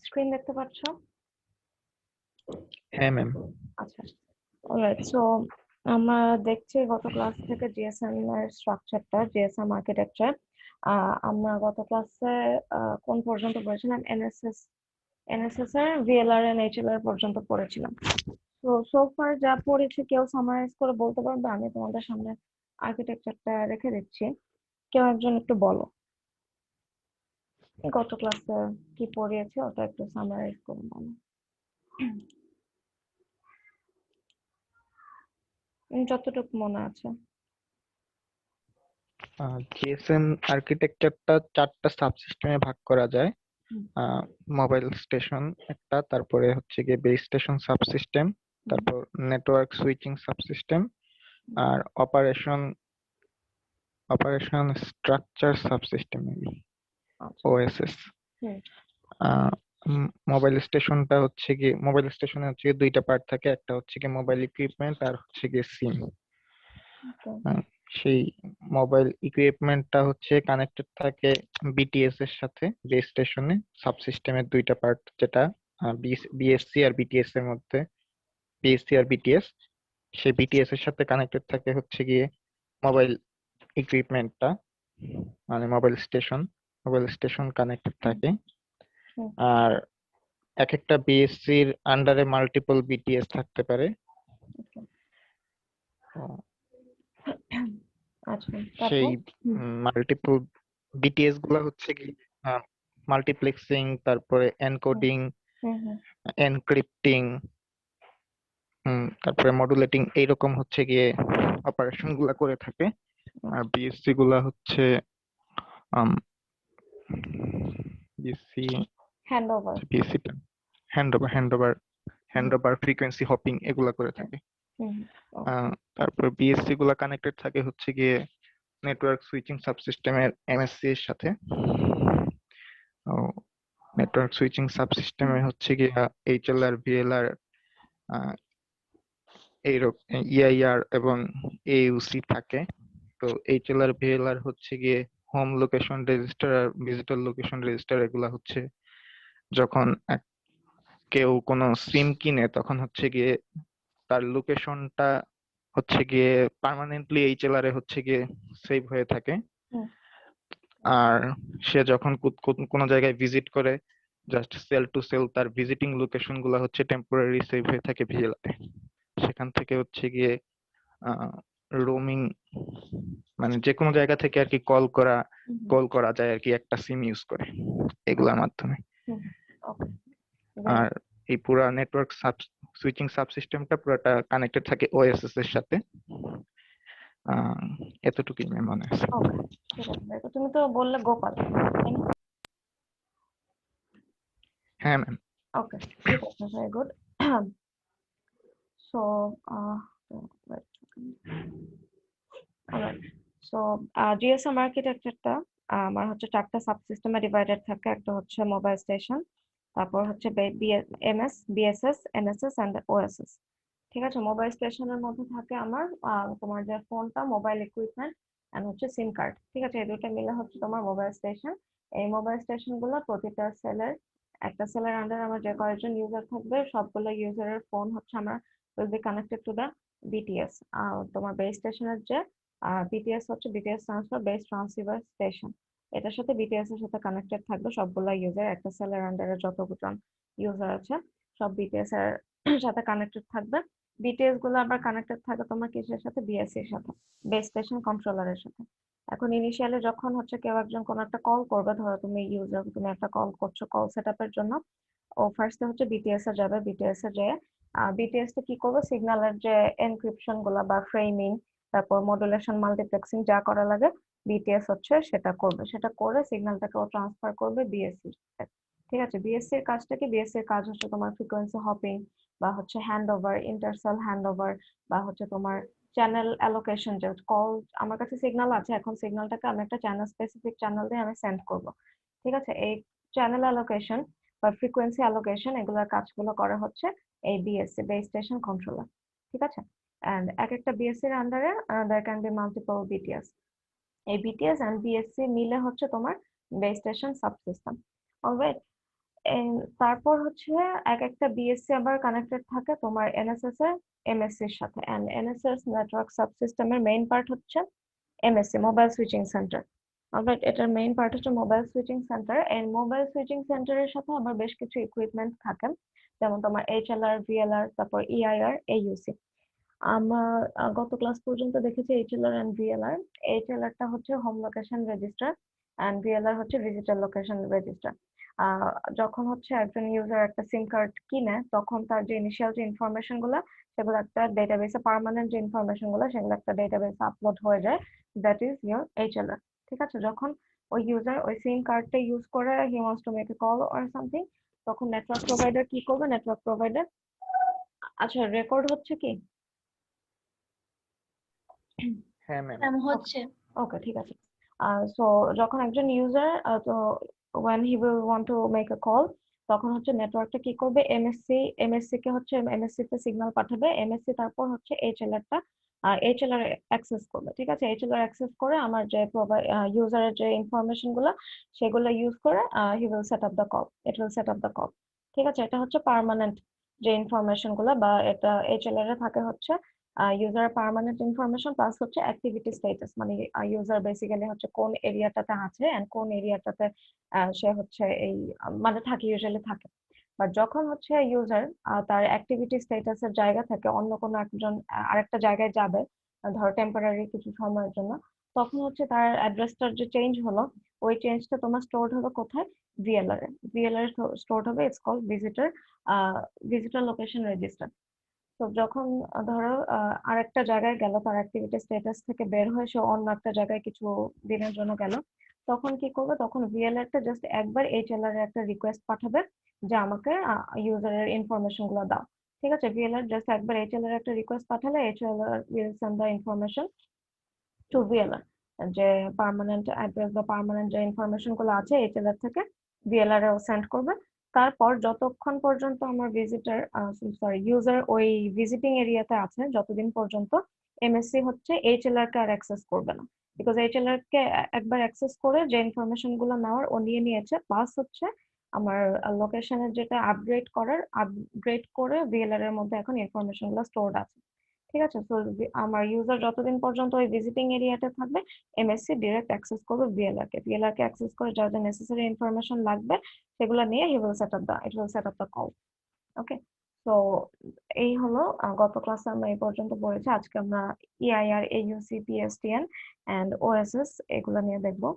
Screen দেখতে পাচ্ছ? হ্যাঁ ম্যাম। আচ্ছা, অলরাইট। সো আমরা দেখছি গত ক্লাস থেকে জিএসএম এর স্ট্রাকচারটা, জিএসএম আর্কিটেকচার। আমরা গত ক্লাসে কোন পর্যন্ত পড়েছিলাম? এনএসএস এর ভিএলআর এন্ড এইচএলআর পর্যন্ত পড়েছিলাম। তো সো ফার যা পড়েছি কেউ সামারাইজ করে বলতে পারবে? আমি তোমাদের সামনে আর্কিটেকচারটা রেখে দিচ্ছি, কেউ একজন একটু বলো গত ক্লাসে কি পড়িয়েছে ওটা একটু সামারাইজ করে বলো। যতটুকু মনে আছে। জিএসএম আর্কিটেকচারটা 4টা সাবসিস্টেমে ভাগ করা যায়। হুম, মোবাইল স্টেশন একটা, তারপরে হচ্ছে গিয়ে বেস স্টেশন সাবসিস্টেম, হুম, তারপর নেটওয়ার্ক সুইচিং সাবসিস্টেম, হুম, আর অপারেশন অপারেশন স্ট্রাকচার সাবসিস্টেম, আচ্ছা। ওএসএস। হুম, মোবাইল স্টেশনে হচ্ছে গিয়ে দুইটা পার্ট থাকে, একটা হচ্ছে গিয়ে মোবাইল ইকুইপমেন্ট আর হচ্ছে গিয়ে সিম। ওকে। সেই মোবাইল ইকুইপমেন্টটা হচ্ছে কানেক্টেড থাকে বিটিএস এর সাথে বেস স্টেশনে। সাবসিস্টেমের দুইটা পার্ট, যেটা বিএসসি আর বিটিএস এর মধ্যে, বিএসসি আর বিটিএস, সেই বিটিএস এর সাথে কানেক্টেড থাকে হচ্ছে গিয়ে মোবাইল ইকুইপমেন্টটা, মানে মোবাইল স্টেশন কানেক্টেড হুম, থাকে। হুম, আর এক একটা বিএসসির আন্ডারে মাল্টিপল বিটিএস থাকতে পারে। ওকে। তো আচ্ছা, সেই তারপর? হুম, মাল্টিপল বিটিএস গুলা হচ্ছে কি মাল্টিপ্লেক্সিং, তারপরে হুম, এনকোডিং, হুম, হুম, এনক্রিপ্টিং, তারপরে মডুলেটিং, এইরকম হচ্ছে গিয়ে অপারেশন গুলা করে থাকে। আর আচ্ছা। বিএসসি গুলা হচ্ছে BSC hand over. BSC hand over হুম, ফ্রিকোয়েন্সি হপিং এগুলা করে হুম, থাকে। হুম, ওকে। তারপর বিএসসি গুলা কানেক্টেড থাকে হচ্ছে গিয়ে নেটওয়ার্ক সুইচিং সাবসিস্টেমের এমএসসি এর সাথে। নেটওয়ার্ক সুইচিং সাবসিস্টেমে হচ্ছে গিয়ে এইচএলআর, ভিএলআর, এইরকম ইআইআর এবং এইউসি থাকে। তো এইচএলআর, ভিএলআর হচ্ছে গিয়ে হোম লোকেশন রেজিস্টার আর ভিজিটর লোকেশন রেজিস্টার। এগুলা হচ্ছে যখন কেউ কোনো সিম কিনে তখন হচ্ছে গিয়ে তার লোকেশনটা হচ্ছে গিয়ে পার্মানেন্টলি এইচএলআর এ হচ্ছে গিয়ে সেভ হয়ে থাকে। হুম, আর সে যখন কোনো জায়গায় ভিজিট করে, জাস্ট সেল টু সেল তার ভিজিটিং লোকেশন গুলা হচ্ছে টেম্পোরারি সেভ হয়ে থাকে ভিএলআর এ। সেখান থেকে হচ্ছে গিয়ে রোমিং, মানে যে কোনো জায়গা থেকে আর কি হুম, হুম, কল করা যায় আর কি একটা সিম ইউজ করে, এগুলার মাধ্যমে। হুম, ওকে। দেন? আর এই পুরা নেটওয়ার্ক সুইচিং সাবসিস্টেমটা পুরোটা কানেক্টেড থাকে ওএসএস এর সাথে। আহ এতটুকুই আমার মনে আছে। ওকে, ঠিক আছে। দেখো, তুমি তো বললে গোপাল, তাই না? হ্যাঁ ম্যাম। ওকে, ঠিক আছে, very good. So alright. So GSM আর্কিটেকচারটা আমার হচ্ছে 4টা সাবসিস্টেমে ডিভাইডেড থাকে। একটা হচ্ছে মোবাইল স্টেশন, তারপর হচ্ছে MS, BSS, NSS and OSS. ঠিক আছে, মোবাইল স্টেশনের মধ্যে থাকে আমার তোমার যে ফোনটা, মোবাইল ইকুইপমেন্ট এন্ড হচ্ছে সিম কার্ড। ঠিক আছে, এই দুটো মিলে হচ্ছে তোমার মোবাইল স্টেশন। এই মোবাইল স্টেশন গুলো প্রতিটা সেলের, একটা সেলের আন্ডার আমার যে কয়েকজন ইউজার থাকবে সবগুলো ইউজারের ফোন হচ্ছে আমার will be connected to the BTS. তোমার বেস স্টেশনের যে বিটিএস হচ্ছে BTS transfer base transceiver station, এটার সাথে বিটিএস এর সাথে কানেক্টেড থাকবে সবগুলা ইউজার। একটা সেলের আন্ডারে যতজন ইউজার আছে সব বিটিএস এর সাথে কানেক্টেড থাকবে। বিটিএস গুলো আবার কানেক্টেড থাকে তোমার কিসের সাথে? বিএসসি এর সাথে, বেস স্টেশন কন্ট্রোলারের সাথে। এখন ইনিশিয়ালি যখন হচ্ছে কেউ একজন কোনো একটা কল করবে, ধরো তুমি ইউজার, তুমি একটা কল করছো কল সেটআপের জন্য, ও ফার্স্টে হচ্ছে বিটিএস এ যাবে। বিটিএস এ যে বিটিএস টা কি করবে? সিগন্যালের যে এনক্রিপশন গুলা বা ফ্রেমিং, তারপর মডুলেশন, মাল্টিপ্লেক্সিং যা করা লাগে বিটিএস হচ্ছে সেটা করবে। সেটা করে সিগন্যালটাকে ও ট্রান্সফার করবে বিএসসি। ঠিক আছে, বিএসসি এর কাজটা কি? বিএসসি এর কাজ হচ্ছে তোমার ফ্রিকোয়েন্সি হপিং, বা হচ্ছে হ্যান্ড ওভার, ইন্টারসেল হ্যান্ড ওভার, বা হচ্ছে তোমার চ্যানেল অ্যালোকেশন। যে কল আমার কাছে সিগন্যাল আছে, এখন সিগন্যালটাকে আমি একটা চ্যানেল, স্পেসিফিক চ্যানেল দিয়ে আমি সেন্ড করব। ঠিক আছে, এই চ্যানেল অ্যালোকেশন বা ফ্রিকোয়েন্সি অ্যালোকেশন এগুলোর কাজগুলো করে হচ্ছে এই বিএসসি, বেস স্টেশন কন্ট্রোলার। ঠিক আছে, এন্ড এক একটা বিএসসি এর আন্ডারে there can be multiple BTS. এই বিটিএস এন্ড বিএসসি মিলে হচ্ছে তোমার বেস স্টেশন সাবসিস্টেম। অলরাইট। তারপর হচ্ছে এক একটা বিএসসি আবার কানেক্টেড থাকে তোমার এনএসএস এর এমএসসি এর সাথে, এন্ড এনএসএস নেটওয়ার্ক সাবসিস্টেমের মেইন পার্ট হচ্ছে MSC mobile switching centre. Alright, এটার মেইন পার্ট হচ্ছে মোবাইল সুইচিং সেন্টার। এই মোবাইল সুইচিং সেন্টারের সাথে আবার বেশ কিছু ইকুইপমেন্ট থাকে, যেমন তোমার এইচএলআর, ভিএলআর, তারপর ইআইআর, এইইউসি। আমার গত ক্লাস পর্যন্ত দেখেছি এইচএলআর এন্ড ভিএলআর। এইচএলআর টা হচ্ছে হোম লোকেশন রেজিস্টার এন্ড ভিএলআর হচ্ছে ভিজিটর লোকেশন রেজিস্টার। যখন হচ্ছে একজন ইউজার একটা সিম কার্ড কিনে, তখন তার যে ইনিশিয়াল যে ইনফরমেশন গুলা, সেগুলো একটা ডেটাবেসে, পার্মানেন্ট যে ইনফরমেশন গুলো সেগুলো একটা ডেটাবেসে আপলোড হয়ে যায়, দ্যাট ইজ ইয়োর এইচএলআর। ঠিক আছে, যখন ওই ইউজার ওই সিম কার্ডটা ইউজ করে he wants to make a call or something, তখন নেটওয়ার্ক প্রোভাইডার কি করবে, নেটওয়ার্ক প্রোভাইডার, আচ্ছা রেকর্ড হচ্ছে কি? হ্যাঁ ম্যাম। ম্যাম হচ্ছে। ওকে, ঠিক আছে। সো যখন একজন ইউজার তো when he will want to make a call, তখন হচ্ছে নেটওয়ার্কটা কি করবে, এমএসসি কে হচ্ছে এমএসসি তে সিগন্যাল পাঠাবে, এমএসসি তারপর হচ্ছে এইচএলআর টা এইচএলআর অ্যাক্সেস করবে। ঠিক আছে, এইচএলআর অ্যাক্সেস করে আমার যে ইউজারের যে ইনফরমেশন গুলো সেগুলো ইউজ করে he will set up the call, it will set up the call. ঠিক আছে, এটা হচ্ছে পার্মানেন্ট যে ইনফরমেশন গুলো, বা এটা এইচএলআর এ থাকে হচ্ছে ইউজার পার্মানেন্ট ইনফরমেশন প্লাস হচ্ছে অ্যাক্টিভিটি স্ট্যাটাস, মানে ইউজার বেসিক্যালি হচ্ছে কোন এরিয়াটাতে আছে এন্ড কোন এরিয়াটাতে সে হচ্ছে এই মানে থাকে, ইউজুয়ালি থাকে। বাট যখন হচ্ছে ইউজার তার অ্যাক্টিভিটি স্ট্যাটাসের জায়গা থেকে অন্য কোনো একজন আরেকটা জায়গায় যাবে, ধরো টেম্পোরারি কিছু সময়ের জন্য, তখন হচ্ছে তার অ্যাড্রেসটার যে চেঞ্জ হলো, ওই চেঞ্জটা তোমার স্টোরড হবে কোথায়, ভিএলআর এ। ভিএলআর স্টোরড হবে, it's called visitor location register. তো যখন ধরো আরেকটা জায়গায় গেল, তার অ্যাক্টিভিটি স্ট্যাটাস থেকে বের হয়ে সে অন্য একটা জায়গায় কিছু দিনের জন্য গেল, তখন কি করবে, তখন ভিএলআর টা জাস্ট একবার এইচএলআর এর একটা রিকোয়েস্ট পাঠাবে যে আমাকে ইউজারের ইনফরমেশন গুলো দাও। ঠিক আছে, ভিএলআর জাস্ট একবার এইচএলআর এর একটা রিকোয়েস্ট পাঠালে HLR will send the information to VLR, যে পার্মানেন্ট অ্যাড্রেস বা পার্মানেন্ট যে ইনফরমেশন গুলো আছে এইচএলআর থেকে ভিএলআর এও সেন্ড করবে। তারপর যতক্ষণ পর্যন্ত আমার ভিজিটার সরি ইউজার ওই ভিজিটিং এরিয়াতে আছে, যতদিন পর্যন্ত এমএসসি হচ্ছে এইচএলআর কে আর অ্যাক্সেস করবে না, বিকজ এইচএলআর কে একবার অ্যাক্সেস করে যে ইনফরমেশন গুলো নেওয়ার ও নিয়ে নিয়েছে, প্লাস হচ্ছে আমার লোকেশনের যেটা আপগ্রেড করে ভিএলআর এর মধ্যে এখন ইনফরমেশন গুলো স্টোরড আছে। ঠিক আছে, তো আমার ইউজার যতদিন পর্যন্ত ওই ভিজিটিং এরিয়াতে থাকবে, এমএসসি ডিরেক্ট অ্যাক্সেস করবে ভিএলআর কে অ্যাক্সেস করে যা যা নেসেসারি ইনফরমেশন লাগবে সেগুলো নিয়ে it will set up the call. Okay, তো এই হলো গত ক্লাসে আমরা এই পর্যন্ত পড়েছি। আজকে আমরা ইআইআর, এইইউসি, পিএসটিএন এন্ড ওএসএস এগুলো নিয়ে দেখবো।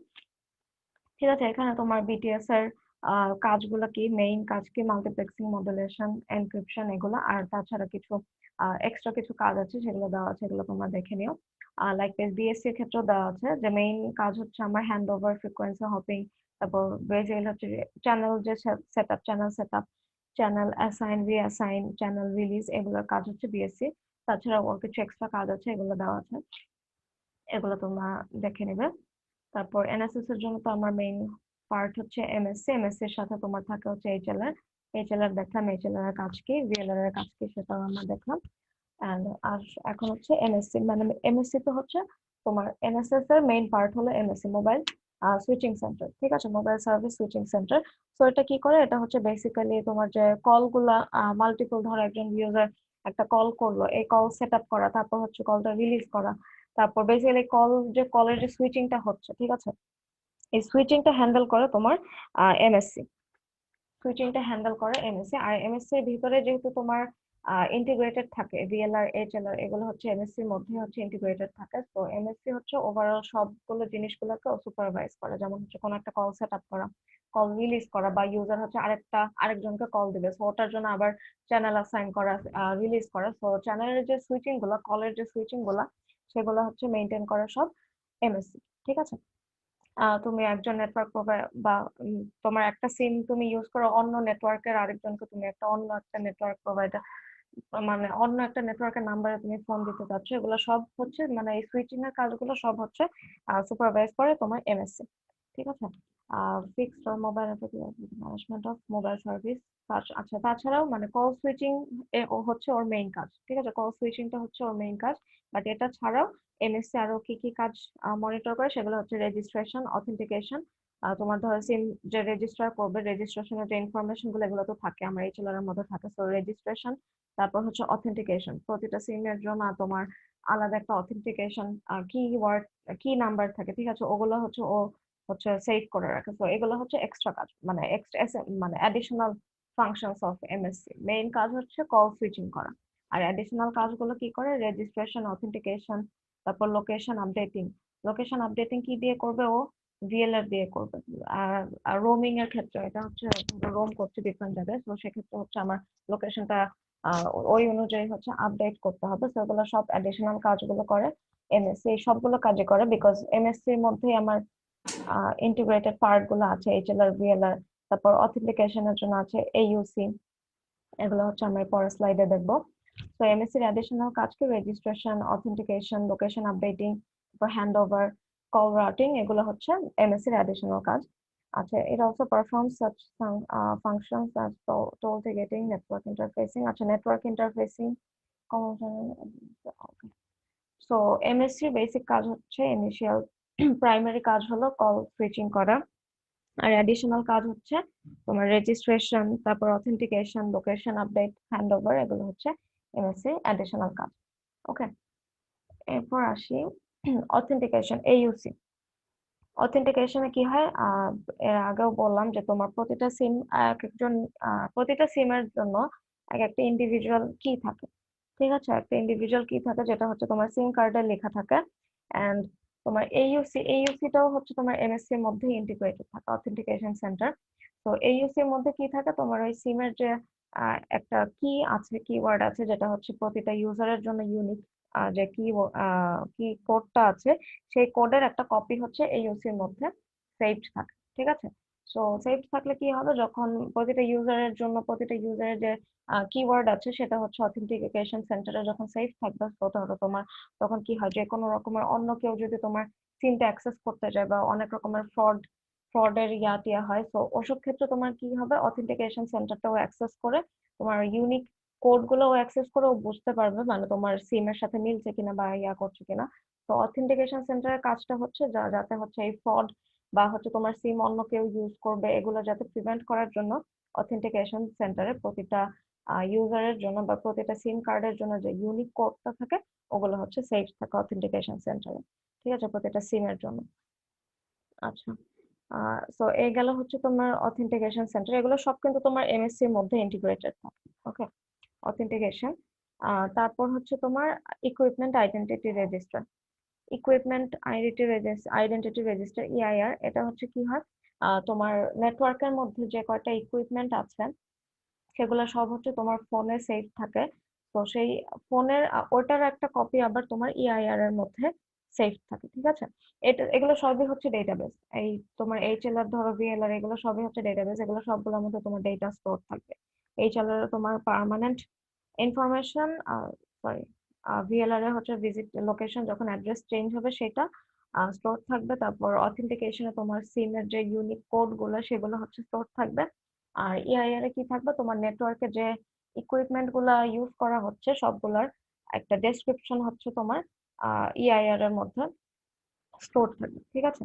ঠিক আছে, এখানে তোমার বিটিএস এর কাজগুলো কি, মেইন কাজ কি, মাল্টিপ্লেক্সিং, মডুলেশন, এনক্রিপশন এগুলো, আর তাছাড়া কিছু এক্সট্রা কিছু কাজ আছে সেগুলো দেওয়া আছে, এগুলো তোমরা দেখে নিও। লাইক বিএসসি এর ক্ষেত্রেও দেওয়া আছে যে মেইন কাজ হচ্ছে আমার হ্যান্ড ওভার, ফ্রিকোয়েন্সি হপিং, তারপর বেসিক্যালি হচ্ছে চ্যানেল যে setup, channel assign, reassign, channel release, এগুলোর কাজ হচ্ছে বিএসসি। তাছাড়া ওর কিছু এক্সট্রা কাজ আছে, এগুলো দেওয়া আছে, এগুলো তোমরা দেখে নেবে। তারপর এনএসএস এর জন্য তো আমার মেইন পার্ট হচ্ছে এমএসসি, এমএসসি এর সাথে তোমার থাকে হচ্ছে এইচএলআর দেখলাম, এইচএলআর এর কাজ কি, ভিএলআর এর কাজ কি সেটাও আমরা দেখলাম। এন্ড আর এখন হচ্ছে এমএসসি, মানে এমএসসি তো হচ্ছে তোমার এনএসএস এর মেইন পার্ট হলো এমএসসি মোবাইল সুইচিং সেন্টার। ঠিক আছে, mobile service switching centre. So এটা কি করে, এটা হচ্ছে বেসিক্যালি তোমার যে কলগুলা মাল্টিপল, ধরো একজন ইউজার একটা কল করলো, এই কল সেট আপ করা, তারপর হচ্ছে কলটা রিলিজ করা, তারপর বেসিক্যালি কলের যে সুইচিংটা হচ্ছে, ঠিক আছে, এই সুইচিংটা হ্যান্ডেল করে তোমার এমএসসি। সুইচিংটা হ্যান্ডেল করে এমএসসি, আর এমএসসি এর ভিতরে যেহেতু তোমার ইন্টিগ্রেটেড থাকে, ভিএলআর, এইচএলআর এগুলো হচ্ছে এমএসসি এর মধ্যে হচ্ছে ইন্টিগ্রেটেড থাকে। তো এমএসসি হচ্ছে ওভারঅল সবগুলো জিনিসগুলোকে সুপারভাইজ করে, যেমন হচ্ছে কোনো একটা কল সেট আপ করা, কল রিলিজ করা, বা ইউজার হচ্ছে আরেকজনকে কল দিবে, সো ওটার জন্য আবার চ্যানেল অ্যাসাইন করা, রিলিজ করা। সো চ্যানেলের যে সুইচিং গুলো, কলের যে সুইচিং গুলা, সেগুলো হচ্ছে মেনটেন করে সব এমএসসি। ঠিক আছে, তুমি একজন নেটওয়ার্ক প্রোভাইডার বা তোমার একটা সিম তুমি ইউজ করো অন্য নেটওয়ার্কের আরেকজনকে, তুমি অন্য একটা নেটওয়ার্ক প্রোভাইডার, মানে অন্য একটা নেটওয়ার্কের নাম্বারে তুমি ফোন দিতে চাচ্ছ, এগুলো সব হচ্ছে মানে এই সুইচিং এর কাজগুলো সব হচ্ছে সুপারভাইজ করে তোমার এমএসসি। ঠিক আছে, fixed or mobile management of mobile service. আচ্ছা, তাছাড়াও মানে কল সুইচিং হচ্ছে ওর মেইন কাজ। ঠিক আছে, কল সুইচিংটা হচ্ছে ওর মেইন কাজ, বাট এটা ছাড়াও এমএসসি আরো কি কি কাজ মনিটর করে সেগুলো হচ্ছে রেজিস্ট্রেশন, অথেন্টিকেশন, তোমার ধরো সিম যে রেজিস্টার করবে, রেজিস্ট্রেশনের যে ইনফরমেশন গুলো এগুলো তো থাকে আমার এইচএলআর এর মধ্যে থাকে। সো রেজিস্ট্রেশন, তারপর হচ্ছে অথেন্টিকেশন, প্রতিটা সিমের জন্য তোমার আলাদা একটা অথেন্টিকেশন কি ওয়ার্ড, কি নাম্বার থাকে, ঠিক আছে, ওগুলো হচ্ছে ও হচ্ছে সেভ করে রাখে। তো এগুলো হচ্ছে এক্সট্রা কাজ, মানে এক্সট্রা মানে additional functions of MSc. Main কাজ হচ্ছে কল সুইচিং করা, আর অ্যাডিশনাল কাজগুলো কি করে, রেজিস্ট্রেশন, অথেন্টিকেশন, তারপর লোকেশন আপডেটিং। লোকেশন আপডেটিং কি দিয়ে করবে ও, ভিএলআর দিয়ে করবে। আর রোমিং এর ক্ষেত্রে এটা হচ্ছে রোম করছে ডিফারেন্ট জায়গায়, তো সেক্ষেত্রে হচ্ছে আমার লোকেশনটা ওই অনুযায়ী হচ্ছে আপডেট করতে হবে। তো এগুলো সব অ্যাডিশনাল কাজগুলো করে এমএসসি, সবগুলো কাজে করে, বিকজ এমএসসি এর মধ্যেই আমার ইন্টিগ্রেটেড পার্ট গুলো আছে, এইচএলআর, ভিএলআর, তারপর অথেন্টিকেশনের জন্য আছে এইইউসি। এগুলো হচ্ছে আমরা পরের স্লাইডে দেখবো। তো এমএসসি এর অ্যাডিশনাল কাজকে রেজিস্ট্রেশন, অথেন্টিকেশন, লোকেশন আপডেটিং, তারপর হ্যান্ড ওভার, কল রাউটিং, এগুলো হচ্ছে এমএসসি এর অ্যাডিশনাল কাজ। আচ্ছা, it also performs such functions as toll ticketing, network interfacing। আচ্ছা, network interfacing, so MSc basic কাজ হচ্ছে ইনিশিয়াল প্রাইমারি কাজ হলো কল সুইচিং করা, আর অ্যাডিশনাল কাজ হচ্ছে তোমার রেজিস্ট্রেশন, তারপর authentication, location update, hand over, এগুলো হচ্ছে এমএসসি অ্যাডিশনাল কাজ। ওকে, এরপর আসি অথেন্টিকেশন, এইইউসি। অথেন্টিকেশনে কি হয়, এর আগেও বললাম যে তোমার প্রতিটা সিম এক একজন প্রতিটা সিমের জন্য এক একটা ইন্ডিভিজুয়াল কি থাকে, ঠিক আছে, একটা ইন্ডিভিজুয়াল কি থাকে যেটা হচ্ছে তোমার সিম কার্ডে লেখা থাকে। এন্ড তোমার এইইউসিটাও হচ্ছে তোমার এমএসসি এর মধ্যে ইন্টিগ্রেটেড থাকে, অথেন্টিকেশন সেন্টার। তো এইইউসি এর মধ্যে কি থাকে, তোমার ওই সিমের যে একটা কি আছে, কিওয়ার্ড আছে, যেটা হচ্ছে প্রতিটা ইউজারের জন্য ইউনিক, যে কি কোডটা আছে, সেই কোডের একটা কপি হচ্ছে এইইউসি এর মধ্যে সেভড থাকে, ঠিক আছে। সো সেভড থাকলে কি হবে, যখন প্রতিটা ইউজারের জন্য প্রতিটা ইউজারের যে কিওয়ার্ড আছে সেটা হচ্ছে অথেন্টিকেশন সেন্টারে যখন সেভ থাকবে, ধরো তোমার তখন কি হয়, যে কোনো রকমের অন্য কেউ যদি তোমার সিমটা অ্যাক্সেস করতে যায় বা অনেক রকমের ফ্রডের টিয়া হয়, তো ওসব ক্ষেত্রে তোমার কি হবে, অথেন্টিকেশন সেন্টারটাও অ্যাক্সেস করে তোমার ইউনিক কোড গুলো অ্যাক্সেস করে ও বুঝতে পারবে, মানে তোমার সিমের সাথে মিলছে কিনা বা করছে কিনা। তো অথেন্টিকেশন সেন্টারের কাজটা হচ্ছে যাতে হচ্ছে এই ফ্রড বা হচ্ছে তোমার সিম অন্য কেউ ইউজ করবে, এগুলো যাতে প্রিভেন্ট করার জন্য অথেন্টিকেশন সেন্টারে প্রতিটা ইউজারের জন্য বা প্রতিটা সিম কার্ডের জন্য যে ইউনিক কোডটা থাকে, ওগুলো হচ্ছে সেভ থাকে অথেন্টিকেশন সেন্টারে, ঠিক আছে, প্রতিটা সিমের জন্য। আচ্ছা, সো এই গেল হচ্ছে তোমার অথেন্টিকেশন সেন্টার, এগুলো সব কিন্তু তোমার এমএসসি এর মধ্যে ইন্টিগ্রেটেড থাকে। ওকে, অথেন্টিকেশন। তারপর হচ্ছে তোমার equipment identity register. Equipment identity register, EIR, এটা হচ্ছে কি হয়, তোমার নেটওয়ার্কের মধ্যে যে কয়টা ইকুইপমেন্ট আছে সেগুলো সব হচ্ছে তোমার ফোনে সেভ থাকে। তো সেই ফোনের ওটার একটা কপি আবার তোমার ইআইআর এর মধ্যে সেভ থাকে, ঠিক আছে। এগুলো সবই হচ্ছে ডেটাবেস। এই তোমার এইচএলআর, ধরো ভিএলআর, এগুলো সবই হচ্ছে ডেটাবেস, এগুলো সবগুলোর মধ্যে তোমার ডেটা স্টোর থাকবে। এইচএলআর তোমার পার্মানেন্ট ইনফরমেশন, সরি, ভিএলআর এ হচ্ছে ভিজিট লোকেশন, যখন অ্যাড্রেস চেঞ্জ হবে সেটা স্টোর থাকবে। তারপর অথেন্টিকেশনে তোমার সিমের যে ইউনিক কোড গুলো সেগুলো হচ্ছে স্টোর থাকবে। আর ইআইআর এ কি থাকবে, তোমার নেটওয়ার্কে যে ইকুইপমেন্ট গুলা ইউজ করা হচ্ছে সবগুলার একটা ডেসক্রিপশন হচ্ছে তোমার ইআইআর এর মধ্যে স্টোর থাকবে, ঠিক আছে,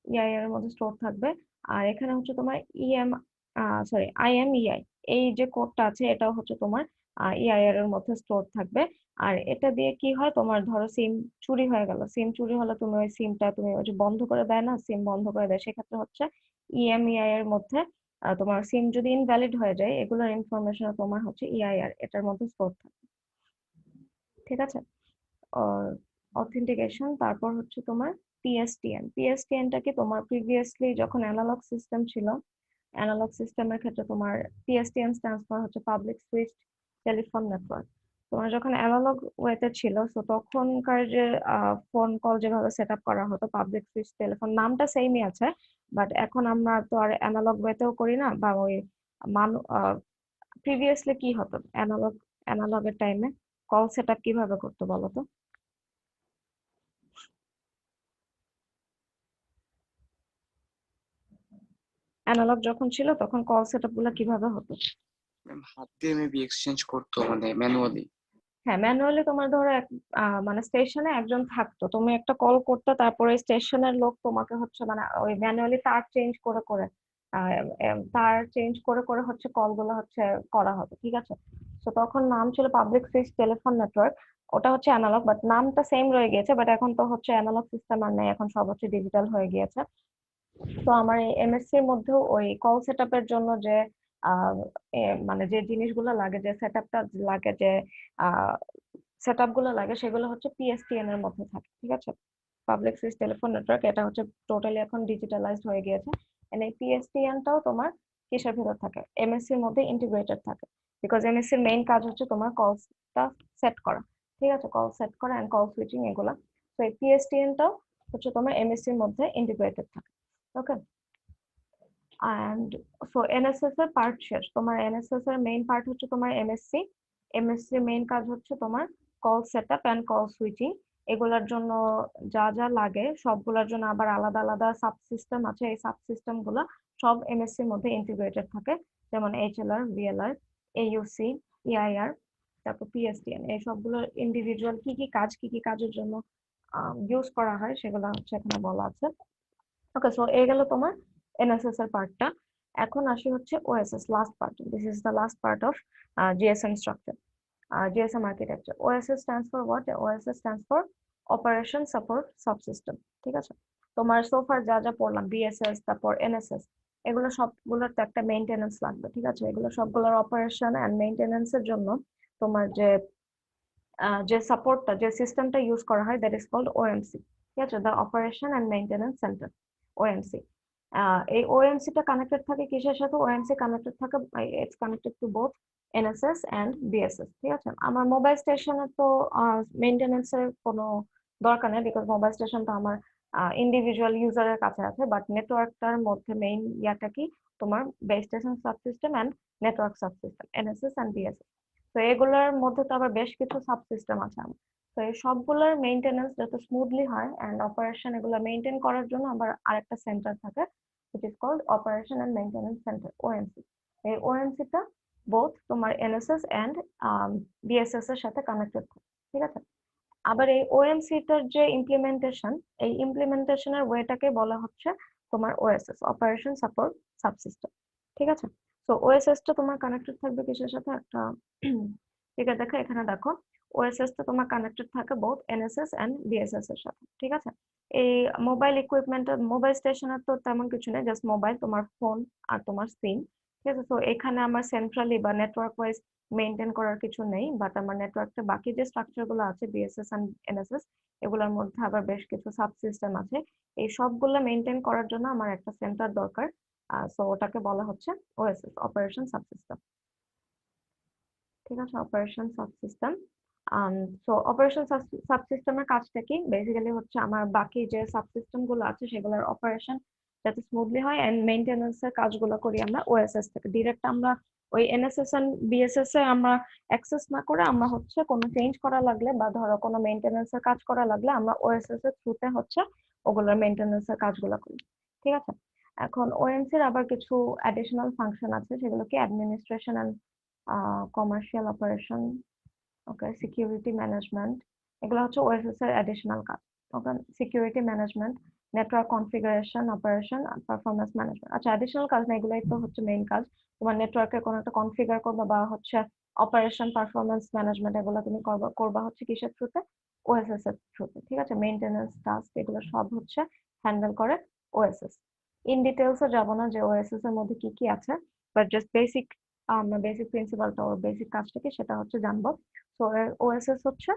ইআইআর এর মধ্যে স্টোর থাকবে। আর এখানে হচ্ছে তোমার আইএমইআই, এই যে কোডটা আছে এটাও হচ্ছে তোমার ইআইআর এর মধ্যে স্টোর থাকবে। আর এটা দিয়ে কি হয়, তোমার ধরো সিম চুরি হয়ে গেল, সিম চুরি হলে তুমি ওই সিমটা তুমি ওই যে বন্ধ করে দেয় না, সিম বন্ধ করে দেয়, সেক্ষেত্রে হচ্ছে ইএমইআই এর মধ্যে তোমার সিম যদি ইনভ্যালিড হয়ে যায়, এগুলোর ইনফরমেশন তোমার হচ্ছে ইআইআর এটার মধ্যে স্টোর থাকবে, ঠিক আছে। অথেন্টিকেশন, তারপর হচ্ছে তোমার পিএসটিএন। পিএসটিএনটা কি, তোমার প্রিভিয়াসলি যখন অ্যানালগ সিস্টেম ছিল, অ্যানালগ সিস্টেমের ক্ষেত্রে তোমার পিএসটিএন স্ট্যান্ডস ফর হচ্ছে পাবলিক সুইচড টেলিফোন নেটওয়ার্ক। তোমার যখন অ্যানালগ ওয়েতে ছিল, তো তখনকার যে ফোন কল যেভাবে সেট আপ করা হতো, পাবলিক সুইচ টেলিফোন, নামটা সেমই আছে, বাট এখন আমরা তো আর অ্যানালগ ওয়েতেও করি না, বা ওই মানু প্রিভিয়াসলি কি হতো, অ্যানালগের টাইমে কল সেট আপ কিভাবে করতো বলো তো। অ্যানালগ যখন ছিল তখন কল সেটআপ গুলা কিভাবে হতো? ম্যাম হাত দিয়ে মেবি এক্সচেঞ্জ করতো মানে ম্যানুয়ালি। হ্যাঁ, ম্যানুয়ালি তোমার ধরো মানে স্টেশনে একজন থাকতো, তুমি একটা কল করতে, তারপরে স্টেশনের লোক তোমাকে হচ্ছে মানে ওই ম্যানুয়ালি তার চেঞ্জ করে করে তার চেঞ্জ করে করে হচ্ছে কলগুলো হচ্ছে করা হবে, ঠিক আছে। তো তখন নাম ছিল পাবলিক সুইচ টেলিফোন নেটওয়ার্ক। ওটা হচ্ছে অ্যানালগ, বাট নামটা সেম রয়ে গিয়েছে, বাট এখন তো হচ্ছে অ্যানালগ সিস্টেম আর নেই, এখন সব হচ্ছে ডিজিটাল হয়ে গিয়েছে। তো আমার এই এমএসসি এর মধ্যেও ওই কল সেট আপের জন্য যে আহ, মানে যে জিনিসগুলো লাগে, যে সেট আপটা লাগে, যে সেট আপ গুলো লাগে, সেগুলো হচ্ছে পিএসটিএন এর মধ্যে থাকে, ঠিক আছে। পাবলিক সুইচ টেলিফোন নেটওয়ার্ক, এটা হচ্ছে টোটালি এখন ডিজিটালাইজড হয়ে গিয়েছে। And এই পিএসটিএন টাও তোমার কিসের ভিতর থাকে, এমএসসি এর মধ্যে ইন্টিগ্রেটেড থাকে। বিকজ এমএসসি এর মেইন কাজ হচ্ছে তোমার কলসটা সেট করা, ঠিক আছে, কল সেট করা এন্ড কল সুইচিং এগুলা। তো এই পিএসটিএন টাও হচ্ছে তোমার এমএসসি এর মধ্যে ইন্টিগ্রেটেড থাকে। ওকে, অ্যান্ড সো এনএসএস এর পার্ট শেষ, তোমার এনএসএস এর মেইন পার্ট হচ্ছে তোমার এমএসসি। এমএসসি মেইন কাজ হচ্ছে তোমার call setup and call switching. এগুলোর জন্য যা যা লাগে সবগুলোর জন্য আবার আলাদা আলাদা সাবসিস্টেম আছে, এই সাবসিস্টেম গুলো সব এমএসসি এর মধ্যে ইন্টিগ্রেটেড থাকে। যেমন এইচএলআর, ভিএলআর, এইইউসি, ইআইআর, তারপর পিএসটিএন, এই সবগুলোর ইন্ডিভিজুয়াল কি কি কাজ, কি কি কাজের জন্য ইউজ করা হয় সেগুলো হচ্ছে এখানে বলা আছে। ওকে, সো এই গেল তোমার এনএসএস এর পার্টটা। এখন আসি হচ্ছে OSS, last part. This is the last part of GSM structure, GSM architecture. OSS stands for what? OSS stands for operation support subsystem, ঠিক আছে। তোমার সোফার যা যা পড়লাম, বিএসএস, তারপর এনএসএস, এগুলো সবগুলোর তো একটা মেইনটেনেন্স লাগবে, ঠিক আছে। এগুলো সবগুলোর অপারেশন এন্ড মেইনটেনেন্স এর জন্য তোমার যে সাপোর্টটা, যে সিস্টেমটা ইউজ করা হয়, দ্যাট ইজ কল্ড ওএমসি, ঠিক আছে, the operation and maintenance centre, OMC. এই ওএমসি টা কানেক্টেড থাকে কিসের সাথে? ওএমসি কানেক্টেড থাকে, it's connected to both NSS and BSS, ঠিক আছে। আমার মোবাইল স্টেশনে তো মেইনটেনেন্স এর কোনো দরকার নেই, বিকজ মোবাইল স্টেশনটা আমার ইন্ডিভিজুয়াল ইউজারের কাছে আছে। বাট নেটওয়ার্কটার মধ্যে মেইন ইয়াটা কি, তোমার base station subsystem and network subsystem, NSS and BSS. তো এগুলোর মধ্যে তো আবার বেশ কিছু সাবসিস্টেম আছে আমার। তো এই সবগুলোর মেইনটেনেন্স যাতে স্মুথলি হয় এন্ড অপারেশন এগুলো মেইনটেইন করার জন্য আবার আরেকটা সেন্টার থাকে, which is called Operation and Maintenance Center, OMC। এই ওএমসি টা বোথ তোমার এনএসএস এন্ড বিএসএস এর সাথে কানেক্টেড, ঠিক আছে। আবার এই ওএমসি টার যে ইমপ্লিমেন্টেশন, এই ইমপ্লিমেন্টেশনের ওয়েটাকে বলা হচ্ছে তোমার ওএসএস, অপারেশন সাপোর্ট সাবসিস্টেম, ঠিক আছে। তো ওএসএস টা তোমার কানেক্টেড থাকবে কিসের সাথে? একটা ফিগার দেখো, এখানে দেখো, ওএসএস টা তোমার কানেক্টেড থাকে বোথ এনএসএস এন্ড বিএসএস এর সাথে, ঠিক আছে। এই মোবাইল ইকুইপমেন্ট, মোবাইল স্টেশনের তো তেমন কিছু নেই, জাস্ট মোবাইল, তোমার ফোন আর তোমার সিম, ঠিক আছে। তো এখানে আমার সেন্ট্রালি বা নেটওয়ার্ক ওয়াইজ মেনটেন করার কিছু নেই, বাট আমার নেটওয়ার্কটা বাকি যে স্ট্রাকচার গুলো আছে, বিএসএস এন্ড এনএসএস, এগুলোর মধ্যে আবার বেশ কিছু সাবসিস্টেম আছে। এই সবগুলো মেনটেন করার জন্য আমার একটা সেন্টার দরকার। সো ওটাকে বলা হচ্ছে ওএসএস, অপারেশন সাবসিস্টেম, ঠিক আছে, অপারেশন সাবসিস্টেম। সো অপারেশন সাবসিস্টেমের কাজটা কি? বেসিক্যালি হচ্ছে আমার বাকি যে সাবসিস্টেম গুলো আছে সেগুলোর অপারেশন যাতে স্মুথলি হয় এন্ড মেইনটেনেন্স এর কাজগুলো করি আমরা ওএসএস থেকে ডিরেক্ট। আমরা ওই এনএসএস এন্ড বিএসএস এ আমরা অ্যাক্সেস না করে, আমরা হচ্ছে কোনো চেঞ্জ করা লাগলে বা ধরো কোনো মেইনটেনেন্স এর কাজ করা লাগলে আমরা ওএসএস এর থ্রুতে হচ্ছে ওগুলোর মেইনটেনেন্স এর কাজগুলো করি, ঠিক আছে। এখন ওএমসি এর আবার কিছু অ্যাডিশনাল ফাংশন আছে, সেগুলো কি? Administration and commercial operation, okay, security management, এগুলো হচ্ছে ওএসএস এর অ্যাডিশনাল কাজ। Okay, security management, network configuration, operation, performance management. আচ্ছা, অ্যাডিশনাল কাজ না, এগুলোই তো হচ্ছে মেইন কাজ। তোমার নেটওয়ার্কের কোনো একটা কনফিগার করবা বা হচ্ছে অপারেশন, পারফরমেন্স ম্যানেজমেন্ট, এগুলো তুমি করবা করবা হচ্ছে কিসের থ্রুতে? ওএসএস এর থ্রুতে, ঠিক আছে। মেইনটেনেন্স টাস্ক এগুলো সব হচ্ছে হ্যান্ডেল করে ওএসএস। ইন ডিটেলসে যাবো না যে ওএসএস এর মধ্যে কি কি আছে, বাট জাস্ট বেসিক, আমরা বেসিক প্রিন্সিপালটা ওর বেসিক কাজটা কি সেটা হচ্ছে জানবো। সো ওএসএস হচ্ছে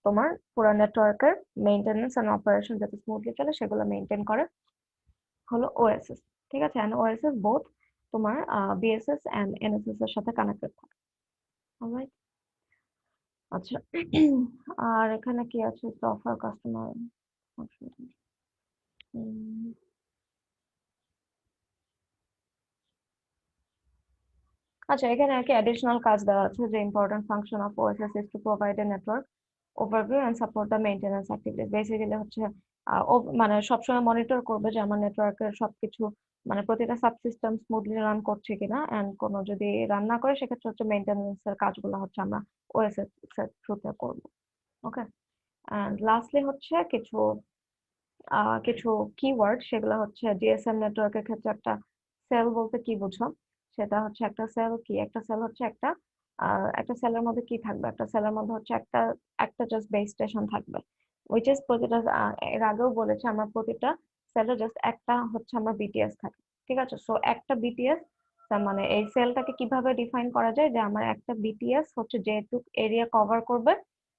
তোমার পুরো নেটওয়ার্কের মেইনটেনেন্স এন্ড অপারেশন যাতে স্মুথলি চলে সেগুলো মেইনটেইন করে হলো ওএসএস, ঠিক আছে। এন্ড ওএসএস বোথ তোমার বিএসএস এন্ড এনএসএস এর সাথে কানেক্টেড থাকে, অলরাইট। আচ্ছা, আর এখানে কি আছে? অফার কাস্টমার, আচ্ছা, এখানে আর কি অ্যাডিশনাল কাজ দেওয়া আছে যে important function of OSS is to provide a network overview and support the maintenance activities. Basically হচ্ছে মানে সবসময় মনিটর করবে যে আমার নেটওয়ার্কের সবকিছু মানে প্রতিটা সাবসিস্টেম স্মুথলি রান করছে কিনা, এন্ড কোনো যদি রান না করে সেক্ষেত্রে হচ্ছে মেইনটেনেন্স এর কাজগুলো হচ্ছে আমরা ওএসএস এর থ্রুতে করবো। ওকে, এন্ড লাস্টলি হচ্ছে কিছু কিওয়ার্ড, সেগুলো হচ্ছে জিএসএম নেটওয়ার্কের ক্ষেত্রে একটা সেল বলতে কি বুঝো, সেটা হচ্ছে একটা সেল কি, একটা সেল হচ্ছে একটা সেলের মধ্যে কি থাকবে, একটা সেলের মধ্যে হচ্ছে একটা একটা জাস্ট বেস স্টেশন থাকবে, উইচ ইজ প্রতিটা এর আগেও বলেছি আমরা প্রতিটা সেলে জাস্ট একটা হচ্ছে আমরা বিটিএস থাকে, ঠিক আছে। সো একটা বিটিএস মানে এই সেলটাকে কিভাবে ডিফাইন করা যায়, যে আমার একটা বিটিএস হচ্ছে যেটুক এরিয়া কভার করবে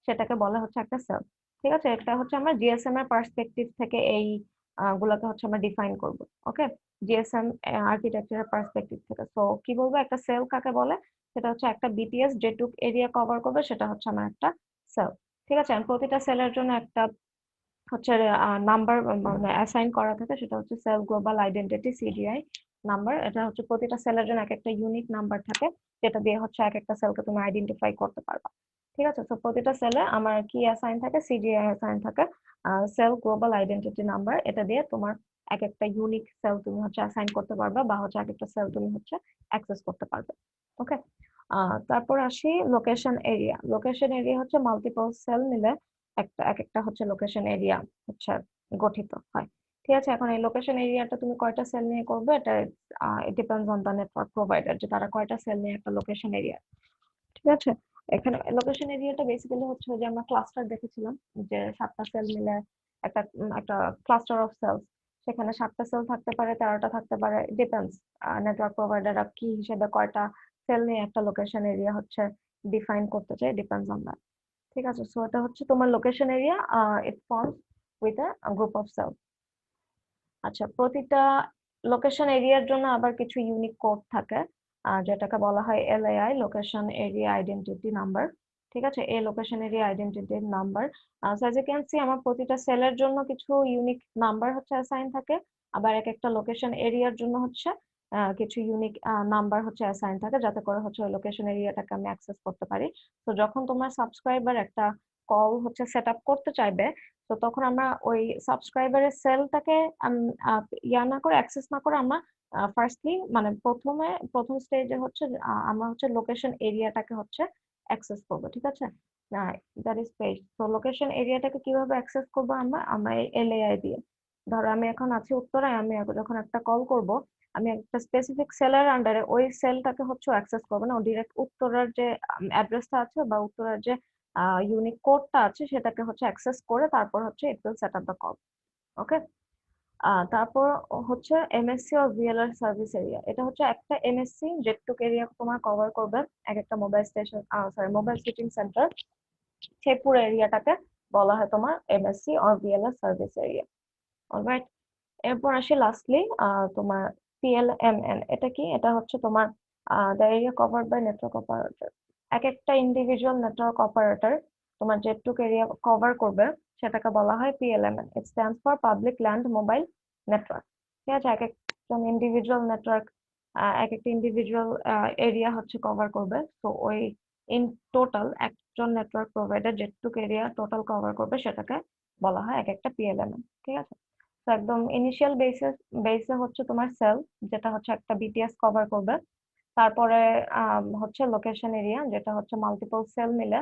সেটাকে বলা হচ্ছে একটা সেল, ঠিক আছে। এটা হচ্ছে আমরা জিএসএম এর পার্সপেক্টিভ থেকে এই গুলাকে হচ্ছে আমরা ডিফাইন করব। ওকে, জিএসএম আর্কিটেকচারের পার্সপেক্টিভ থেকে। সো কি বলবো, একটা সেল কাকে বলে, সেটা হচ্ছে একটা বিটিএস যেটুক এরিয়া কভার করবে সেটা হচ্ছে আমার একটা সেল, ঠিক আছে। আর প্রতিটা সেলের জন্য একটা হচ্ছে নাম্বার মানে অ্যাসাইন করা থাকে, সেটা হচ্ছে cell global identity CDI number. এটা হচ্ছে প্রতিটা সেলের জন্য এক একটা ইউনিক নাম্বার থাকে, যেটা দিয়ে হচ্ছে এক একটা সেলকে তুমি আইডেন্টিফাই করতে পারবা, ঠিক আছে। তো প্রতিটা সেলে আমার কি অ্যাসাইন থাকে, সিডিআই অ্যাসাইন থাকে, সেল গ্লোবাল আইডেন্টিটি নাম্বার। এটা দিয়ে তোমার এক একটা ইউনিক সেল তুমি হচ্ছে অ্যাসাইন করতে পারবা, বা হচ্ছে এক একটা সেল তুমি হচ্ছে অ্যাক্সেস করতে পারবে। ওকে, তারপর আসি লোকেশন এরিয়া। লোকেশন এরিয়া হচ্ছে মাল্টিপল সেল মিলে এক একটা হচ্ছে লোকেশন এরিয়া হচ্ছে গঠিত হয়, ঠিক আছে। এখন এই লোকেশন এরিয়াটা তুমি কয়টা সেল নিয়ে করবে, এটা it depends on the network provider, যে তারা কয়টা সেল নিয়ে একটা লোকেশন এরিয়া, ঠিক আছে। এখানে লোকেশন এরিয়াটা বেসিক্যালি হচ্ছে যে আমরা ক্লাস্টার দেখেছিলাম, যে 7টা সেল মিলে একটা ক্লাস্টার অফ সেলস, সেখানে 7টা সেল থাকতে পারে, 13টা থাকতে পারে, ডিপেন্ডস নেটওয়ার্ক প্রোভাইডাররা কি হিসেবে কয়টা সেল নিয়ে একটা লোকেশন এরিয়া হচ্ছে ডিফাইন করতে চায়, ডিপেন্ডস অন দ্যাট, ঠিক আছে। সো এটা হচ্ছে তোমার location area, it forms with a group of cell. আচ্ছা, প্রতিটা লোকেশন এরিয়ার জন্য আবার কিছু ইউনিক কোড থাকে, যেটাকে বলা হয় LAI, location area identity number, ঠিক আছে। এই location area identity number, so as you can see আমার প্রতিটা সেলের জন্য কিছু ইউনিক নাম্বার হচ্ছে অ্যাসাইন থাকে, আবার এক একটা লোকেশন এরিয়ার জন্য হচ্ছে কিছু ইউনিক নাম্বার হচ্ছে অ্যাসাইন থাকে, যাতে করে হচ্ছে ওই লোকেশন এরিয়াটাকে আমি অ্যাক্সেস করতে পারি। তো যখন তোমার সাবস্ক্রাইবার একটা কল হচ্ছে সেট আপ করতে চাইবে, তো তখন আমরা ওই সাবস্ক্রাইবারের সেলটাকে ইয়া না করে, অ্যাক্সেস না করে, আমরা ফার্স্টলি মানে প্রথম স্টেজে হচ্ছে আমরা হচ্ছে লোকেশন এরিয়াটাকে হচ্ছে অ্যাক্সেস করবো, ঠিক আছে। That is page. তো লোকেশন এরিয়াটাকে কিভাবে অ্যাক্সেস করবো, আমরা এলএআই দিয়ে। ধরো আমি এখন আছি উত্তরায়, আমি যখন একটা কল করব, আমি একটা স্পেসিফিক সেলের আন্ডারে ওই সেলটাকে হচ্ছে অ্যাক্সেস করবো না, ডিরেক্ট উত্তরার যে অ্যাড্রেসটা আছে বা উত্তরার যে ইউনিক কোডটা আছে সেটাকে হচ্ছে অ্যাক্সেস করে তারপর হচ্ছে it will set up the call. Okay, তারপর হচ্ছে MSC or VLR service area. এটা হচ্ছে একটা এমএসসি যেটুক এরিয়া তোমার কভার করবে, এক একটা mobile station, sorry mobile switching centre, সেই পুরো এরিয়াটাকে বলা হয় তোমার MSC or VLR service area. Alright, এরপর আসি লাস্টলি তোমার পিএলএমএন। এটা কি, এটা হচ্ছে তোমার the area covered by network operator. এক একটা ইন্ডিভিজুয়াল নেটওয়ার্ক অপারেটর তোমার যেটুক এরিয়া কভার করবে সেটাকে বলা হয় PLMN. It stands for public land mobile network, ঠিক আছে। এক একটা ইন্ডিভিজুয়াল এরিয়া হচ্ছে কভার করবে, তো ওই ইন টোটাল একজন নেটওয়ার্ক প্রোভাইডার যেটুক এরিয়া টোটাল কভার করবে সেটাকে বলা হয় এক একটা পিএলএমএন, ঠিক আছে। তো একদম ইনিশিয়াল বেসে হচ্ছে তোমার সেল, যেটা হচ্ছে একটা বিটিএস কভার করবে। তারপরে হচ্ছে লোকেশন এরিয়া, যেটা হচ্ছে মাল্টিপল সেল মিলে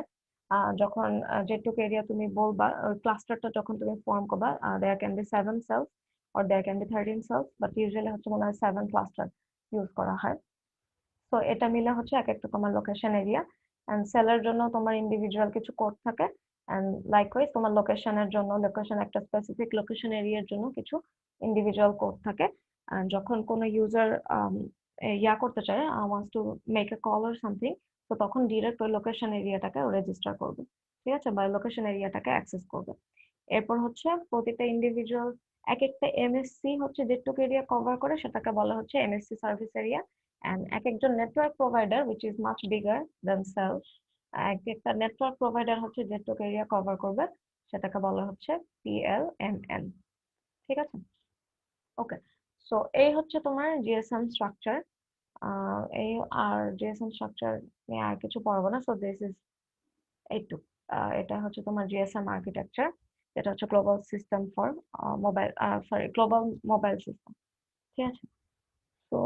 যখন যেটুকু এরিয়া তুমি বলবা, ওই ক্লাস্টারটা যখন তুমি ফর্ম করবা, there can be 7 cells or there can be 13 cells, but usually হচ্ছে মনে হয় 7 ক্লাস্টার ইউজ করা হয়। তো এটা মিলে হচ্ছে এক একটা তোমার লোকেশন এরিয়া। এন্ড সেলের জন্য তোমার ইন্ডিভিজুয়াল কিছু কোড থাকে, এন্ড লাইকওয়াইজ তোমার লোকেশনের জন্য, লোকেশন একটা স্পেসিফিক লোকেশন এরিয়ার জন্য কিছু ইন্ডিভিজুয়াল কোড থাকে। And যখন কোনো ইউজার ইয়া করতে চায়, wants to make a call or something, তো তখন ডিরেক্ট ওই লোকেশন এরিয়াটাকে রেজিস্টার করবে, ঠিক আছে, বা লোকেশন এরিয়াটাকে অ্যাক্সেস করবে। এরপর হচ্ছে প্রতিটা ইন্ডিভিজুয়াল এক একটা এমএসসি হচ্ছে যেটুকু এরিয়া কভার করে সেটাকে বলা হচ্ছে এমএসসি সার্ভিস এরিয়া। and এক একজন network provider which is much bigger themselves, এক একটা নেটওয়ার্ক প্রোভাইডার হচ্ছে যেটুকু এরিয়া কভার করবে সেটাকে বলা হচ্ছে পিএলএমএন, ঠিক আছে। ওকে, সো এই হচ্ছে তোমার জিএসএম স্ট্রাকচার। এই আর জিএসএম স্ট্রাকচার নিয়ে আর কিছু পড়বো না, সো দিস ইজ এইটুক। এটা হচ্ছে তোমার জিএসএম আর্কিটেকচার, যেটা হচ্ছে global system for mobile, sorry global mobile system, ঠিক আছে। তো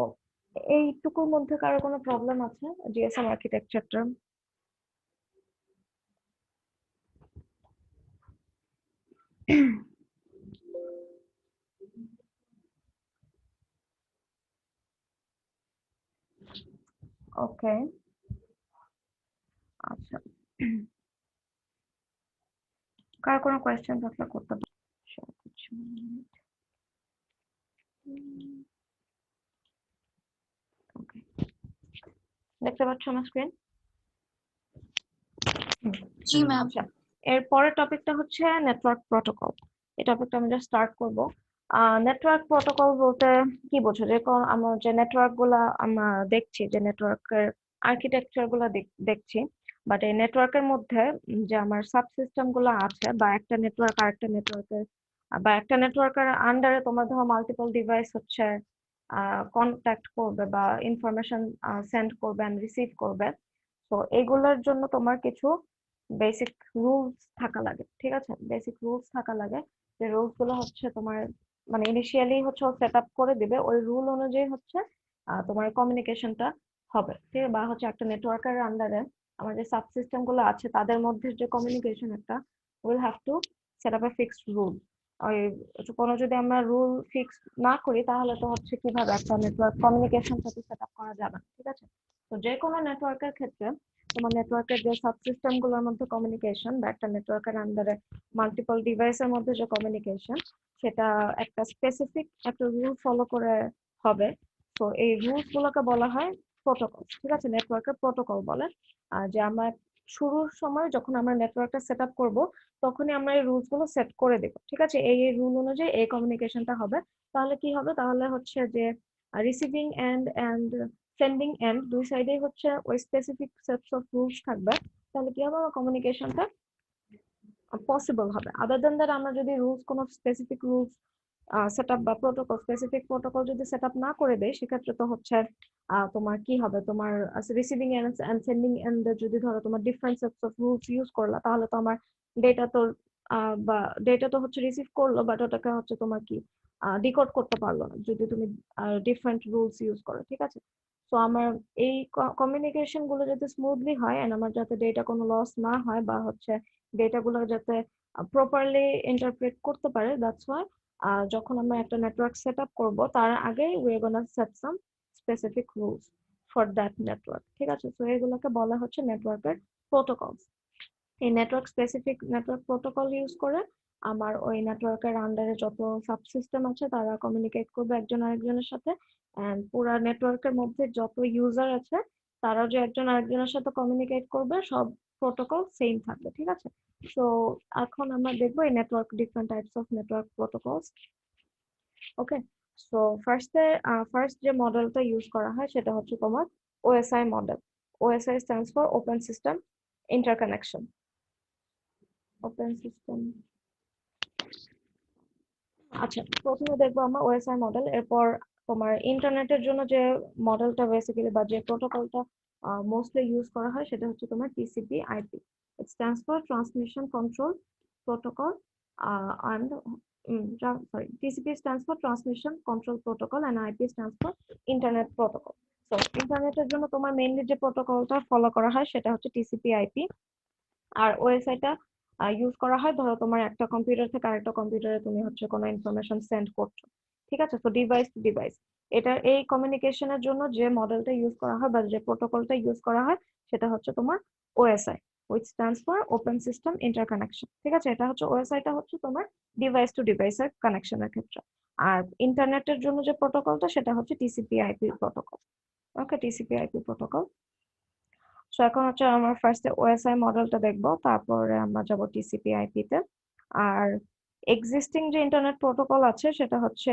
এইটুকুর মধ্যে কারো কোনো প্রবলেম আছে জিএসএম আর্কিটেকচারটা? ওকে, আচ্ছা। কার কোনো কোয়েশ্চেন থাকলে করতে পারো। ওকে, দেখতে পাচ্ছ আমার স্ক্রিন? জি ম্যাম। আচ্ছা, এর পরের টপিকটা হচ্ছে নেটওয়ার্ক প্রটোকল। এই টপিকটা আমি জাস্ট স্টার্ট করব। নেটওয়ার্ক প্রটোকল বলতে কি বোঝো? যে আমরা যে নেটওয়ার্ক গুলা আমরা দেখছি, যে নেটওয়ার্কের আর্কিটেকচার গুলা দেখছি, বাট এই নেটওয়ার্কের মধ্যে যে আমার সাবসিস্টেম গুলো আছে, বা একটা নেটওয়ার্ক আরেকটা নেটওয়ার্কের, বা একটা নেটওয়ার্কের আন্ডারে তোমার ধরো মাল্টিপল ডিভাইস হচ্ছে কন্ট্যাক্ট করবে বা ইনফরমেশন সেন্ড করবে এন্ড রিসিভ করবে। তো এগুলোর জন্য তোমার কিছু বেসিক রুলস থাকা লাগে, ঠিক আছে? বেসিক রুলস থাকা লাগে, যে রুলস গুলো হচ্ছে তোমার মানে ইনিশিয়ালি হচ্ছে সেট আপ করে দিবে, ওই রুল অনুযায়ী হচ্ছে তোমার কমিউনিকেশনটা হবে, ঠিক আছে? বা হচ্ছে একটা নেটওয়ার্কের আন্ডারে আমার যে সাবসিস্টেম গুলো আছে তাদের মধ্যে যে কমিউনিকেশন একটা will have to set up A fixed rule. ওই কোনো যদি আমরা রুল ফিক্স না করি তাহলে তো হচ্ছে কিভাবে একটা নেটওয়ার্ক কমিউনিকেশনটা তো সেট আপ করা যাবে না, ঠিক আছে? তো যে কোনো নেটওয়ার্কের ক্ষেত্রে তোমার নেটওয়ার্কের যে সাবসিস্টেম গুলোর মধ্যে কমিউনিকেশন, বা একটা নেটওয়ার্কের আন্ডারে মাল্টিপল ডিভাইসের মধ্যে যে কমিউনিকেশন, সেটা একটা স্পেসিফিক একটা রুল ফলো করে হবে। তো এই রুলস গুলোকে বলা হয় প্রোটোকল, ঠিক আছে? নেটওয়ার্কের প্রোটোকল বলে। আর যে আমরা শুরুর সময় যখন আমরা নেটওয়ার্কটা সেট আপ করবো, তখনই আমরা এই রুলস গুলো সেট করে দেবো, ঠিক আছে? এই এই রুল অনুযায়ী এই কমিউনিকেশনটা হবে। তাহলে কি হবে? তাহলে হচ্ছে যে receiving end and sending end দুই সাইডেই হচ্ছে ওই স্পেসিফিক সেটস অফ রুলস থাকবে। তাহলে কি হবে? আমার কমিউনিকেশনটা পসিবল হবে। আদার দেন দ্যাট আমরা যদি রুলস কোনো স্পেসিফিক রুলস সেট আপ বা প্রোটোকল, স্পেসিফিক প্রোটোকল যদি সেট আপ না করে দেয়, সেক্ষেত্রে তো হচ্ছে তোমার কি হবে? তোমার রিসিভিং এন্ড সেন্ডিং এন্ড যদি ধরো তোমার different sets of rules use করলা, তাহলে তো আমার ডেটা তো বা ডেটা তো হচ্ছে রিসিভ করলো, বাট ওটাকে হচ্ছে তোমার কি ডিকোড করতে পারলো না যদি তুমি ডিফারেন্ট রুলস ইউজ করো, ঠিক আছে? তো আমার এই কমিউনিকেশন গুলো যাতে স্মুথলি হয় এন্ড আমার যাতে ডেটা কোনো লস না হয়, বা হচ্ছে ডেটা গুলো যাতে প্রপারলি ইন্টারপ্রেট করতে পারে, দ্যাটস ওয়াই যখন আমরা একটা নেটওয়ার্ক সেট আপ করবো তার আগে we are gonna set some specific rules for that network, ঠিক আছে? তো এগুলোকে বলা হচ্ছে নেটওয়ার্কের প্রোটোকল। এই নেটওয়ার্ক প্রোটোকল ইউজ করে আমার ওই নেটওয়ার্কের আন্ডারে যত সাবসিস্টেম আছে তারা কমিউনিকেট করবে একজন আরেকজনের সাথে, এন্ড পুরো নেটওয়ার্কের মধ্যে যত ইউজার আছে তারা যে একজন আরেকজনের সাথে কমিউনিকেট করবে, সব প্রোটোকল সেম থাকবে, ঠিক আছে? তো এখন আমরা দেখবো এই network different types of network protocols. Okay, so first যে মডেলটা ইউজ করা হয় সেটা হচ্ছে তোমার OSI model. OSI stands for open system interconnection. Open system, আচ্ছা, প্রথমে দেখবো আমরা ওএসআই মডেল। এরপর তোমার ইন্টারনেটের জন্য যে মডেলটা বেসিক্যালি বা যে প্রোটোকলটা মোস্টলি ইউজ করা হয় সেটা হচ্ছে তোমার TCP IP. It stands for transmission control protocol and sorry, TCP stands for Transmission Control Protocol and IP stands for Internet Protocol. So ইন্টারনেটের জন্য তোমার মেইনলি যে প্রোটোকলটা ফলো করা হয় সেটা হচ্ছে টিসিপি আইপি। আর ওএসআইটা ইউজ করা হয় ধরো তোমার একটা কম্পিউটার থেকে আরেকটা কম্পিউটারে তুমি হচ্ছে কোনো ইনফরমেশন সেন্ড করছো, ঠিক আছে? তো ডিভাইস টু ডিভাইস, এটা এই কমিউনিকেশনের জন্য যে মডেলটা ইউজ করা হয় বা যে প্রোটোকলটা ইউজ করা হয় সেটা হচ্ছে তোমার OSI, which stands for Open System Interconnection, ঠিক আছে? এটা হচ্ছে ওএসআইটা হচ্ছে তোমার ডিভাইস টু ডিভাইসের কানেকশনের ক্ষেত্রে। আর ইন্টারনেটের জন্য যে প্রোটোকলটা সেটা হচ্ছে টিসিপি আইপি প্রোটোকল। ওকে, টিসিপি আইপি প্রোটোকল। সো এখন হচ্ছে আমরা ফার্স্টে ওএসআই মডেলটা দেখবো, তারপরে আমরা যাব টিসিপি আইপি তে। আর এক্সিস্টিং যে ইন্টারনেট প্রোটোকল আছে সেটা হচ্ছে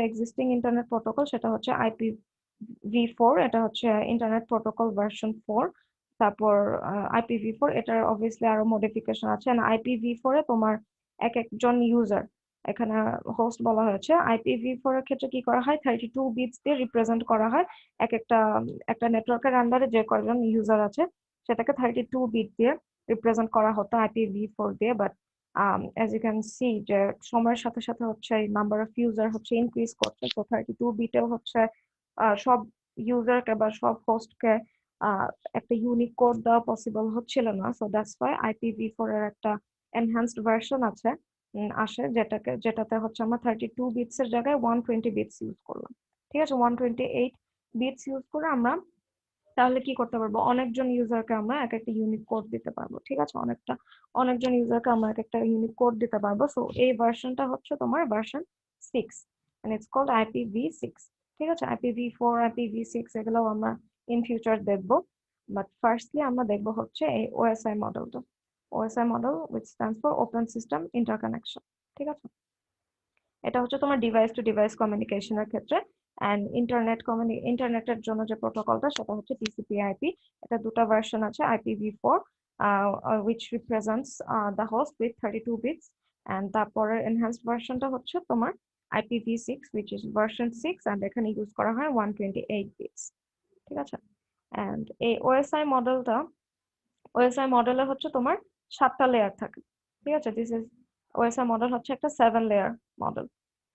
IPv4, এটা হচ্ছে ইন্টারনেট প্রোটোকল ভার্সন 4। তারপর IPv4 এটার অবভিয়াসলি আরো মডিফিকেশন আছে। IPv4 এ তোমার এক একজন ইউজার, এখানে হোস্ট বলা হয়েছে। IPv4 এর ক্ষেত্রে কি করা হয়, 32 বিটস দিয়ে রিপ্রেজেন্ট করা হয়। একটা নেটওয়ার্কের আন্ডারে যে কয়জন ইউজার আছে সেটাকে 32 বিট দিয়ে রিপ্রেজেন্ট করা হতো IPv4 দিয়ে। But as you can see যে সময়ের সাথে সাথে হচ্ছে নাম্বার অফ ইউজার হচ্ছে ইনক্রিজ করছে, তো 32 বিটেও হচ্ছে সব ইউজারকে বা সব হোস্টকে একটা ইউনিক কোড দেওয়া পসিবল হচ্ছিল না, সো দ্যাটস ওয়াই IPv4 এর একটা এনহ্যান্সড ভার্সন আছে, আসে, যেটাতে হচ্ছে আমরা 32 বিটস এর জায়গায় 120 বিটস ইউজ করলাম। ঠিক আছে, 128 বিটস ইউজ করে আমরা তাহলে কি করতে পারবো, অনেকজন ইউজারকে আমরা এক একটা ইউনিক কোড দিতে পারবো। ঠিক আছে, অনেকজন ইউজারকে আমরা এক একটা ইউনিক কোড দিতে পারবো। সো এই ভার্সনটা হচ্ছে তোমার version 6 and it's called IPv6। ঠিক আছে, IPv4, IPv6 এগুলো আমরা ইন ফিউচার দেখবো, বাট ফার্স্টলি আমরা দেখবো হচ্ছে এই OSI মডেলটা। OSI model which stands for Open System Interconnection। ঠিক আছে, এটা হচ্ছে তোমার ডিভাইস টু ডিভাইস কমিউনিকেশনের ক্ষেত্রে, এন্ড ইন্টারনেটের জন্য যে প্রোটোকলটা সেটা হচ্ছে TCP/IP। এটা দুটো ভার্সন আছে, IPv4 which represents the host with 32 bits, and তারপরে enhanced ভার্সনটা হচ্ছে তোমার IPv6 which is version 6, and এখানে ইউজ করা হয় 128 bits। ঠিক আছে, এন্ড এই OSI মডেলে হচ্ছে তোমার 7টা লেয়ার থাকে। ঠিক আছে, দিস ইজ OSI মডেল হচ্ছে একটা 7 layer model.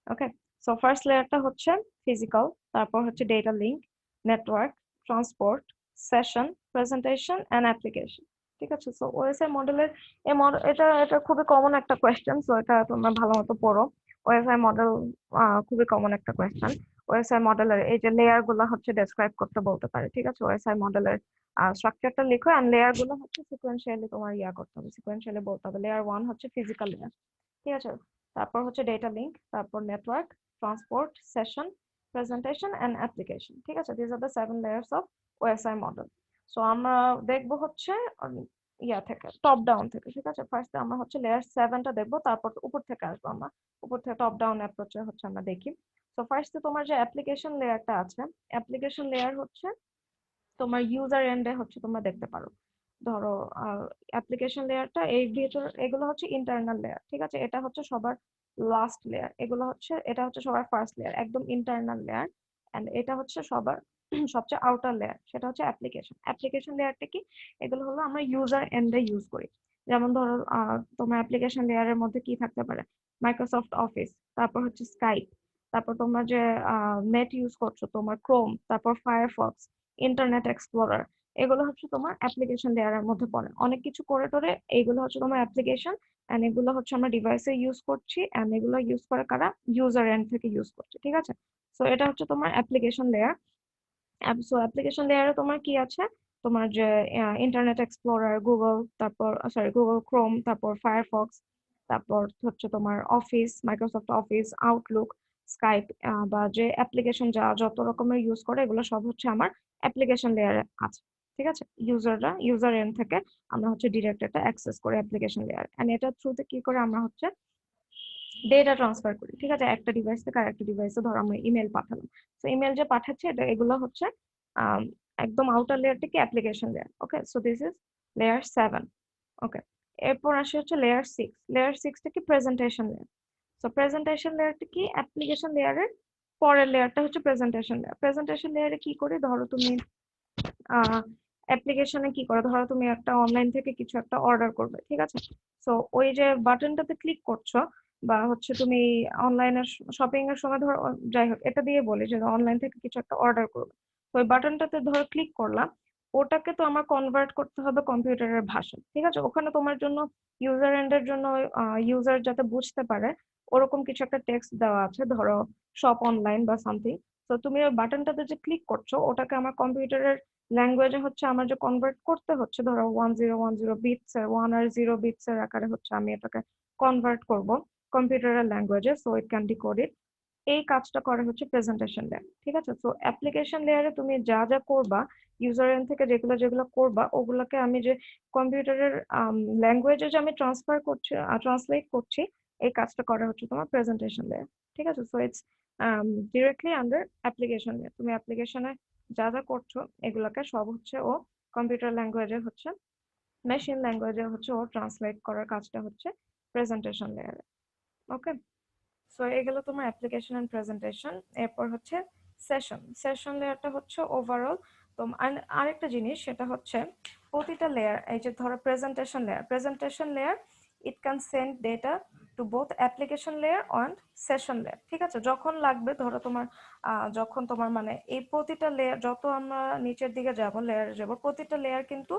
Okay, so first লেয়ারটা হচ্ছে ফিজিক্যাল, তারপর হচ্ছে data link, network, transport, session, presentation and application. ঠিক আছে, সো ওএসআই মডেলের এটা খুবই কমন একটা কোয়েশ্চেন, সো এটা তোমরা ভালো মতো পড়ো। ওএসআই মডেল খুবই কমন একটা কোয়েশ্চেন। ওএসআই মডেলের এই যে লেয়ার গুলো হচ্ছে ডেসক্রাইব করতে বলতে পারে। ঠিক আছে, ওএসআই মডেলের স্ট্রাকচারটা লিখো, এন্ড লেয়ার গুলো হচ্ছে সিকোয়েন্সিয়ালি তোমার করতে হবে, সিকোয়েন্সিয়ালি বলতে হবে। লেয়ার 1 হচ্ছে ফিজিক্যাল লেয়ার। ঠিক আছে, তারপর হচ্ছে ডেটা লিঙ্ক, তারপর network, transport, session, presentation and application. ঠিক আছে, this are the 7 layers of OSI model. So আমরা দেখবো হচ্ছে থেকে টপ ডাউন থেকে। ঠিক আছে, ফার্স্টে আমরা হচ্ছে লেয়ার 7টা দেখবো, তারপর উপর থেকে আসবো আমরা, উপর থেকে টপ ডাউন অ্যাপ্রোচে হচ্ছে আমরা দেখি। সো ফার্স্টে তোমার যে অ্যাপ্লিকেশন লেয়ারটা আছে, অ্যাপ্লিকেশন লেয়ার হচ্ছে তোমার ইউজার এন্ডে হচ্ছে তোমরা দেখতে পারো। ধরো অ্যাপ্লিকেশন লেয়ারটা এই ভিতর, এগুলো হচ্ছে ইন্টারনাল লেয়ার। ঠিক আছে, এটা হচ্ছে সবার লাস্ট লেয়ার, এটা হচ্ছে সবার ফার্স্ট লেয়ার, একদম ইন্টারনাল লেয়ার। এন্ড এটা হচ্ছে সবার সবচেয়ে আউটার লেয়ার, সেটা হচ্ছে অ্যাপ্লিকেশন লেয়ারটা কি, এগুলো হলো আমরা ইউজার এন্ডে ইউজ করি। যেমন ধরো তোমার অ্যাপ্লিকেশন লেয়ারের মধ্যে কি থাকতে পারে, মাইক্রোসফট অফিস, তারপর হচ্ছে স্কাইপ, তারপর তোমরা যে নেট ইউজ করছো তোমার ক্রোম, তারপর ফায়ারফক্স, ইন্টারনেট এক্সপ্লোরার, এগুলো হচ্ছে তোমার অ্যাপ্লিকেশন লেয়ারের মধ্যে পড়ে। অনেক কিছু করে টোরে এইগুলো হচ্ছে তোমার অ্যাপ্লিকেশন, এন্ড এগুলো হচ্ছে আমরা ডিভাইসে ইউজ করছি, এন্ড এগুলো ইউজ করে কারা, ইউজার এন্ড থেকে ইউজ করছে। ঠিক আছে, সো এটা হচ্ছে তোমার অ্যাপ্লিকেশন লেয়ার। সো অ্যাপ্লিকেশন লেয়ারে তোমার কি আছে, তোমার যে ইন্টারনেট এক্সপ্লোরার, গুগল, তারপর গুগল ক্রোম, তারপর ফায়ারফক্স, তারপর হচ্ছে তোমার office, Microsoft office, Outlook, Skype, বা যে অ্যাপ্লিকেশন যত রকমের ইউজ করে এগুলো সব হচ্ছে আমার অ্যাপ্লিকেশন লেয়ারে আছে। ঠিক আছে, ইউজার এন্ড থেকে আমরা হচ্ছে ডিরেক্ট এটা অ্যাক্সেস করি অ্যাপ্লিকেশন লেয়ার, এন্ড এটার থ্রুতে কি করে আমরা হচ্ছে ডেটা ট্রান্সফার করি। ঠিক আছে, একটা ডিভাইস থেকে আরেকটা ডিভাইসে ধরো আমরা ইমেল পাঠালাম, তো ইমেল যে পাঠাচ্ছে এগুলো হচ্ছে আম, একদম আউটার লেয়ারটা কি application layer. Okay, so this is layer 7। ওকে, এরপর আসে হচ্ছে লেয়ার 6। লেয়ার 6টা কি প্রেজেন্টেশন লেয়ার। সো প্রেজেন্টেশন লেয়ারটা কি, অ্যাপ্লিকেশন লেয়ারের পরের লেয়ারটা হচ্ছে প্রেজেন্টেশন লেয়ার। প্রেজেন্টেশন লেয়ারে কি করে, ধরো তুমি অ্যাপ্লিকেশনে কি করে, ধরো তুমি একটা অনলাইন থেকে কিছু একটা অর্ডার করবে। ঠিক আছে, সো ওই যে বাটনটাতে ক্লিক করছো, বা হচ্ছে তুমি অনলাইনে শপিং এর সময় ধরো, যাই হোক এটা দিয়ে বলি যে অনলাইন থেকে কিছু একটা অর্ডার করবে, তো ওই বাটনটাতে ধরো ক্লিক করলাম, ওটাকে তো আমার কনভার্ট করতে হবে কম্পিউটারের ভাষা। ঠিক আছে, ওখানে তোমার জন্য ইউজার এন্ডের জন্য ইউজার যাতে বুঝতে পারে ওরকম কিছু একটা টেক্সট দেওয়া আছে, ধরো শপ অনলাইন বা সামথিং। তো তুমি ওই বাটনটাতে যে ক্লিক করছো, ওটাকে আমার কম্পিউটারের ল্যাঙ্গুয়েজে হচ্ছে আমার যে কনভার্ট করতে হচ্ছে, ধরো 1010 বিটস এর, 1 আর 0 বিটস এর আকারে হচ্ছে আমি এটাকে কনভার্ট করব কম্পিউটারের ল্যাঙ্গুয়েজে, সো ইট ক্যান ডিকোড ইট। এই কাজটা করে হচ্ছে প্রেজেন্টেশন লেয়ার। ঠিক আছে, সো অ্যাপ্লিকেশন লেয়ারে তুমি যা যা করবা, ইউজার এন্ড থেকে যেগুলো যেগুলো করবা, ওগুলোকে আমি যে কম্পিউটারের ল্যাঙ্গুয়েজে যে আমি ট্রান্সলেট করছি, এই কাজটা করে হচ্ছে তোমার প্রেজেন্টেশন লেয়ার। ঠিক আছে, so it's directly under application layer. তুমি অ্যাপ্লিকেশনে যা যা করছো এগুলোকে সব হচ্ছে ও কম্পিউটার ল্যাঙ্গুয়েজে হচ্ছে, মেশিন ল্যাঙ্গুয়েজে হচ্ছে ও ট্রান্সলেট করার কাজটা হচ্ছে প্রেজেন্টেশন লেয়ারে। ওকে, সো এগুলো তোমার অ্যাপ্লিকেশন এন্ড প্রেজেন্টেশন। এরপর হচ্ছে সেশন লেয়ারটা হচ্ছে ওভারঅল। তো আরেকটা জিনিস সেটা হচ্ছে প্রতিটা লেয়ার, এই যে ধরো presentation layer it can send data to to both application layer and session layer. ঠিক আছে, যখন লাগবে ধরো তোমার যখন তোমার মানে এই প্রতিটা লেয়ার, যত আমরা নিচের দিকে যাব লেয়ারে যাব, প্রতিটা লেয়ার কিন্তু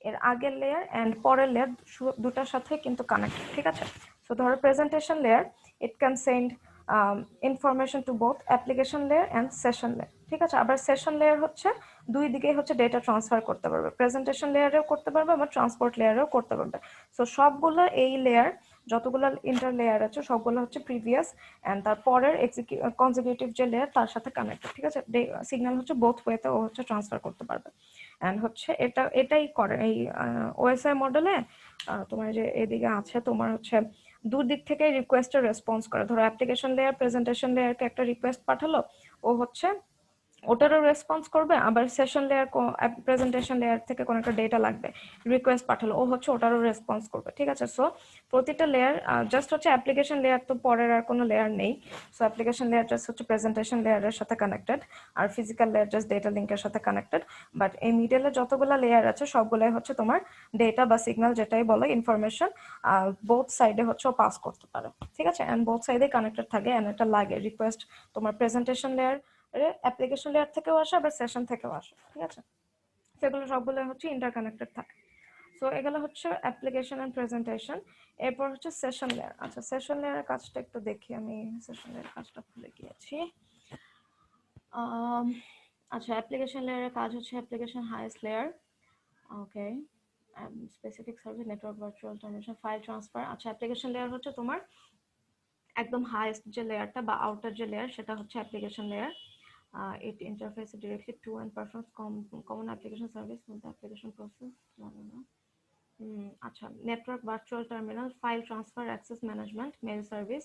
এর আগের লেয়ার অ্যান্ড পরের লেয়ার দুটার সাথে কিন্তু কানেক্টেড। ঠিক আছে, সো ধরো presentation layer it can send information to both application layer and session layer. ঠিক আছে, আবার সেশন লেয়ার হচ্ছে দুই দিকেই হচ্ছে ডেটা ট্রান্সফার করতে পারবে, প্রেজেন্টেশন লেয়ারেও করতে পারবে আবার ট্রান্সপোর্ট লেয়ারেও করতে পারবে। সো সবগুলো এই লেয়ার যতগুলো ইন্টার লেয়ার আছে সবগুলো হচ্ছে প্রিভিয়াস অ্যান্ড তারপরের কনজিকিউটিভ যে লেয়ার তার সাথে কানেক্টেড। ঠিক আছে, সিগন্যাল হচ্ছে বোথ ওয়েতে ও হচ্ছে ট্রান্সফার করতে পারবে। অ্যান্ড হচ্ছে এটাই করে এই ওএসআই মডেলে। তোমার যে এদিকে আছে তোমার হচ্ছে দুদিক থেকে রিকোয়েস্টের রেসপন্স করে। ধরো অ্যাপ্লিকেশন লেয়ার প্রেজেন্টেশন লেয়ারকে একটা রিকোয়েস্ট পাঠালো, ও হচ্ছে ওটারও রেসপন্স করবে, আবার সেশন লেয়ার প্রেজেন্টেশন লেয়ার থেকে কোনো একটা ডেটা লাগবে, রিকোয়েস্ট পাঠালো, ও হচ্ছে ওটারও রেসপন্স করবে। ঠিক আছে, সো প্রতিটা লেয়ার জাস্ট হচ্ছে অ্যাপ্লিকেশন লেয়ার তো পরের আর কোনো লেয়ার নেই, সো অ্যাপ্লিকেশন লেয়ার জাস্ট হচ্ছে প্রেজেন্টেশন লেয়ারের সাথে কানেক্টেড, আর ফিজিক্যাল লেয়ার জাস্ট ডেটা লিঙ্কের সাথে কানেক্টেড। বাট এই মিডলে যতগুলো লেয়ার আছে সবগুলাই হচ্ছে তোমার ডেটা বা সিগন্যাল যেটাই বলো ইনফরমেশন বোথ সাইডে হচ্ছে ও পাস করতে পারে। ঠিক আছে, অ্যান্ড বোথ সাইডে কানেক্টেড থাকে, অ্যান্ড এটা লাগে রিকোয়েস্ট তোমার প্রেজেন্টেশন লেয়ার অ্যাপ্লিকেশন লেয়ার থেকেও আসে আবার সেশন থেকেও আসে। ঠিক আছে, সেগুলো সবগুলো হচ্ছে ইন্টারকানেক্টেড থাকে। সো এগুলো হচ্ছে অ্যাপ্লিকেশন এন্ড প্রেজেন্টেশন। এরপর হচ্ছে সেশন লেয়ার। আচ্ছা, সেশন লেয়ারের কাজটা একটু দেখি, আমি সেশন লেয়ারের কাজটা খুলে গিয়েছি। আচ্ছা, অ্যাপ্লিকেশন লেয়ারের কাজ হচ্ছে application highest layer. Okay, specific service network virtual termination file transfer. আচ্ছা, অ্যাপ্লিকেশন লেয়ার হচ্ছে তোমার একদম হাইয়েস্ট যে লেয়ারটা বা আউটার যে লেয়ার সেটা হচ্ছে application layer. It interfaces directly to and performs common application service with the application process. আচ্ছা, network virtual terminal file transfer access management mail service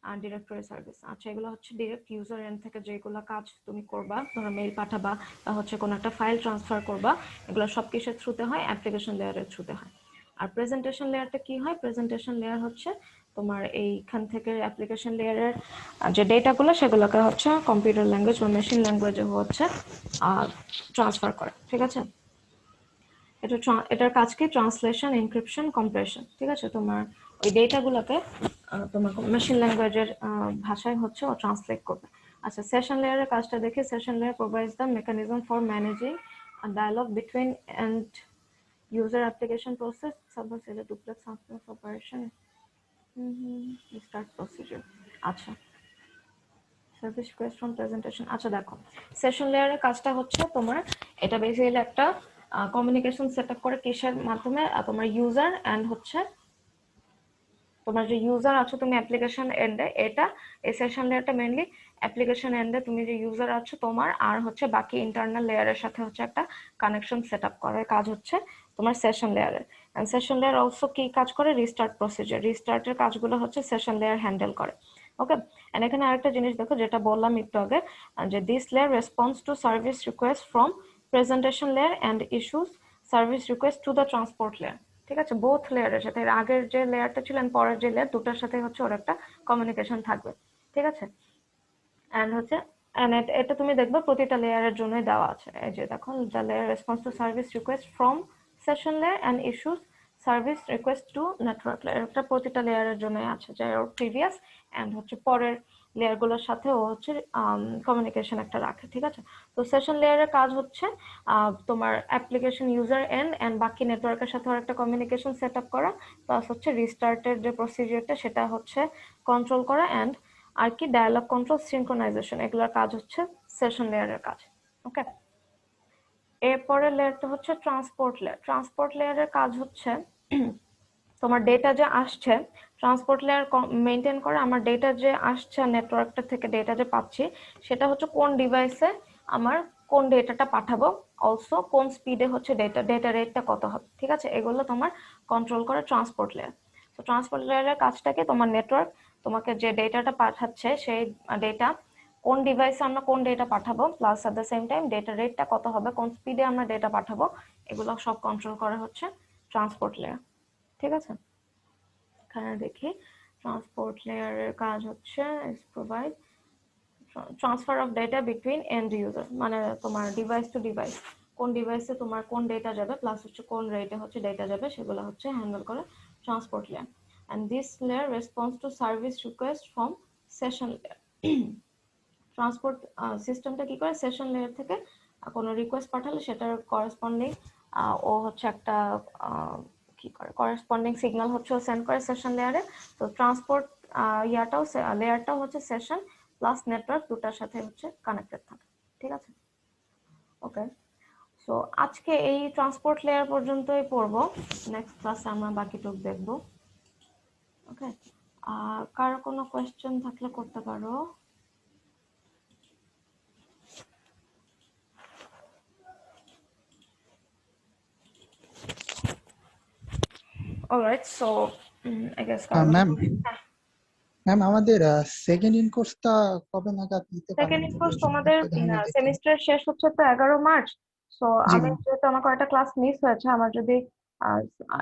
আর ডিরেক্টরি সার্ভিস। আচ্ছা, এগুলো হচ্ছে ডিরেক্ট ইউজার এন্ড থেকে যেগুলো কাজ তুমি করবা, ধরো মেল পাঠাবা বা হচ্ছে কোনো একটা ফাইল ট্রান্সফার করবা, এগুলো সব কিছুর থ্রুতে হয়, অ্যাপ্লিকেশন লেয়ারের থ্রুতে হয়। আর প্রেজেন্টেশন লেয়ারটা কি হয়? প্রেজেন্টেশন লেয়ার হচ্ছে তোমার এইখান থেকে অ্যাপ্লিকেশন লেয়ারের যে ডেটাগুলো সেগুলোকে হচ্ছে কম্পিউটার ল্যাঙ্গুয়েজ বা মেশিন ল্যাঙ্গুয়েজে হচ্ছে ট্রান্সফার করে। ঠিক আছে, এটার কাজ কি? Translation, encryption, compression. ঠিক আছে, তোমার ওই ডেটাগুলোকে তোমার মেশিন ল্যাঙ্গুয়েজের ভাষায় হচ্ছে ও ট্রান্সলেট করবে। আচ্ছা, সেশন লেয়ারের কাজটা দেখে, session layer provides the mechanism for managing a dialogue between and user application process server side duplex transfer operation start procedure। আচ্ছা, সার্ভিস রিকোয়েস্ট ফ্রম প্রেজেন্টেশন। আচ্ছা দেখো, সেশন লেয়ারের কাজটা হচ্ছে তোমার এটা বেসিক্যালি একটা কমিউনিকেশন সেটআপ করে কিসের মাধ্যমে? তোমার ইউজার এন্ড হচ্ছে তোমার যে ইউজার আছো তুমি অ্যাপ্লিকেশন এন্ডে, এটা এই সেশন লেয়ারটা মেইনলি অ্যাপ্লিকেশন এন্ডে তুমি যে ইউজার আছো তোমার আর হচ্ছে বাকি ইন্টারনাল লেয়ারের সাথে হচ্ছে একটা কানেকশন সেটআপ করার কাজ হচ্ছে তোমার সেশন লেয়ারের। এন্ড সেশন লেয়ার অলসো কি কাজ করে? রিস্টার্ট প্রসিজার, রিস্টার্টের কাজগুলো হচ্ছে সেশন লেয়ার হ্যান্ডেল করে। ওকে, এন্ড এখানে আরেকটা জিনিস দেখো যেটা বললাম একটু আগে, যে this layer response to service request from presentation layer and issues service request to the transport layer. ঠিক আছে, বোথ লেয়ারের সাথে, এর আগের যে লেয়ারটা ছিল আর পরের যে লেয়ার, দুটার সাথে হচ্ছে ওর একটা কমিউনিকেশন থাকবে। ঠিক আছে, এন্ড হচ্ছে এটা তুমি দেখবে প্রতিটা লেয়ারের জন্যই দেওয়া আছে। এই যে দেখো, the layer response to service request from session layer and issues service request to network layer. একটা প্রতিটা লেয়ারের জন্যই আছে, যে ওর প্রিভিয়াস এন্ড হচ্ছে পরের লেয়ারগুলোর সাথে ও হচ্ছে কমিউনিকেশন একটা রাখে। ঠিক আছে, তো সেশন লেয়ারের কাজ হচ্ছে তোমার অ্যাপ্লিকেশন ইউজার এন্ড বাকি নেটওয়ার্কের সাথে একটা কমিউনিকেশন সেট আপ করা, প্লাস হচ্ছে রিস্টার্টের যে প্রসিজিওরটা সেটা হচ্ছে কন্ট্রোল করা, এন্ড আর কি ডায়ালগ কন্ট্রোল, সিনক্রোনাইজেশন, এগুলোর কাজ হচ্ছে সেশন লেয়ারের কাজ। ওকে, এরপরের লেয়ারটা হচ্ছে ট্রান্সপোর্ট লেয়ার। ট্রান্সপোর্ট লেয়ারের কাজ হচ্ছে তোমার ডেটা যে আসছে, ট্রান্সপোর্ট লেয়ার মেনটেন করে আমার ডেটা যে আসছে নেটওয়ার্কটা থেকে, ডেটা যে পাচ্ছি সেটা হচ্ছে কোন ডিভাইসে আমার কোন ডেটাটা পাঠাবো, অলসো কোন স্পিডে হচ্ছে ডেটা রেটটা কত হবে। ঠিক আছে, এগুলো তোমার কন্ট্রোল করে ট্রান্সপোর্ট লেয়ার। তো ট্রান্সপোর্ট লেয়ারের কাজটাকে তোমার নেটওয়ার্ক তোমাকে যে ডেটাটা পাঠাচ্ছে সেই ডেটা কোন ডিভাইসে আমরা কোন ডেটা পাঠাবো, plus at the same time data রেটটা কত হবে, কোন স্পিডে আমরা ডেটা পাঠাবো, এগুলো সব কন্ট্রোল করা হচ্ছে ট্রান্সপোর্ট লেয়ার। ঠিক আছে, এখানে দেখি ট্রান্সপোর্ট লেয়ারের কাজ হচ্ছে provide transfer of data between and user, মানে তোমার ডিভাইস টু ডিভাইস কোন ডিভাইসে তোমার কোন ডেটা যাবে প্লাস হচ্ছে কোন রেটে হচ্ছে ডেটা যাবে, সেগুলো হচ্ছে হ্যান্ডেল করে transport layer. and this layer responds to service request from session layer. Transport সিস্টেমটা কি করে, সেশন লেয়ার থেকে কোনো রিকোয়েস্ট পাঠালে সেটার করেসপন্ডিং ও হচ্ছে একটা কি করে করেসপন্ডিং সিগন্যাল হচ্ছে ও সেন্ড করে সেশন লেয়ারে। তো ট্রান্সপোর্ট লেয়ারটাও হচ্ছে সেশন প্লাস নেটওয়ার্ক দুটার সাথে হচ্ছে কানেক্টেড থাকে। ঠিক আছে, ওকে। সো আজকে এই ট্রান্সপোর্ট লেয়ার পর্যন্তই পড়বো, নেক্সট ক্লাসে আমরা বাকিটুক দেখবো। ওকে, কারো কোনো কোয়েশ্চেন থাকলে করতে পারো। Alright, so I guess ma'am আমাদের সেকেন্ড ইন কোর্সটা কবে নাগাদ দিতে সেকেন্ড পারবেন? কোর্স তোমাদের সেমিস্টার শেষ হচ্ছে তো 11 মার্চ। সো জি আমি ম্যাম। যেহেতু আমার কয়েকটা ক্লাস মিস হয়েছে, আমার যদি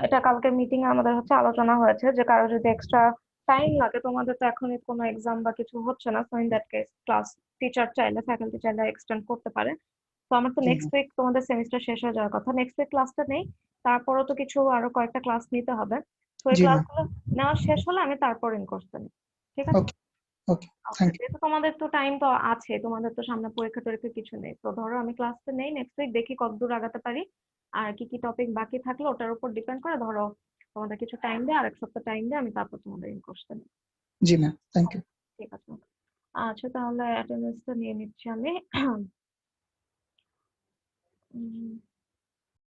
এটা কালকে মিটিং এ আমাদের হচ্ছে আলোচনা হয়েছে যে কারো যদি এক্সট্রা টাইম লাগে, তোমাদের তো এখন কোনো এক্সাম বা কিছু হচ্ছে না, so in that case class teacher চাইলে ফ্যাকাল্টি চাইলে এক্সটেন্ড করতে পারে। তো আমার তো জি নেক্সট উইক তোমাদের সেমিস্টার শেষ হয়ে যাওয়ার কথা, নেক্সট উইক ক্লাসটা নেই, তারপরও তো কিছু আরো কয়েকটা ক্লাস নিতে হবে। তো এই জি ম্যাম। ক্লাসগুলো নেওয়া শেষ হলে আমি তারপর ইন কোর্সটা নিই। ঠিক আছে, ওকে ওকে, থ্যাংক ইউ। যেহেতু তোমাদের তো টাইম তো আছে, তোমাদের তো সামনে পরীক্ষা টরীক্ষা কিছু নেই, তো ধরো আমি ক্লাসটা নেই, নেক্সট উইক দেখি কতদূর আগাতে পারি, আর কি কি টপিক বাকি থাকলো ওটার উপর ডিপেন্ড করে ধরো তোমাদের কিছু টাইম দেয়, আর এক সপ্তাহ টাইম দেয়, আমি তারপর তোমাদের ইন কোর্সটা নিই। জি ম্যাম, থ্যাংক ইউ। ঠিক আছে, আচ্ছা তাহলে অ্যাটেন্ডেন্সটা নিয়ে নিচ্ছি আমি।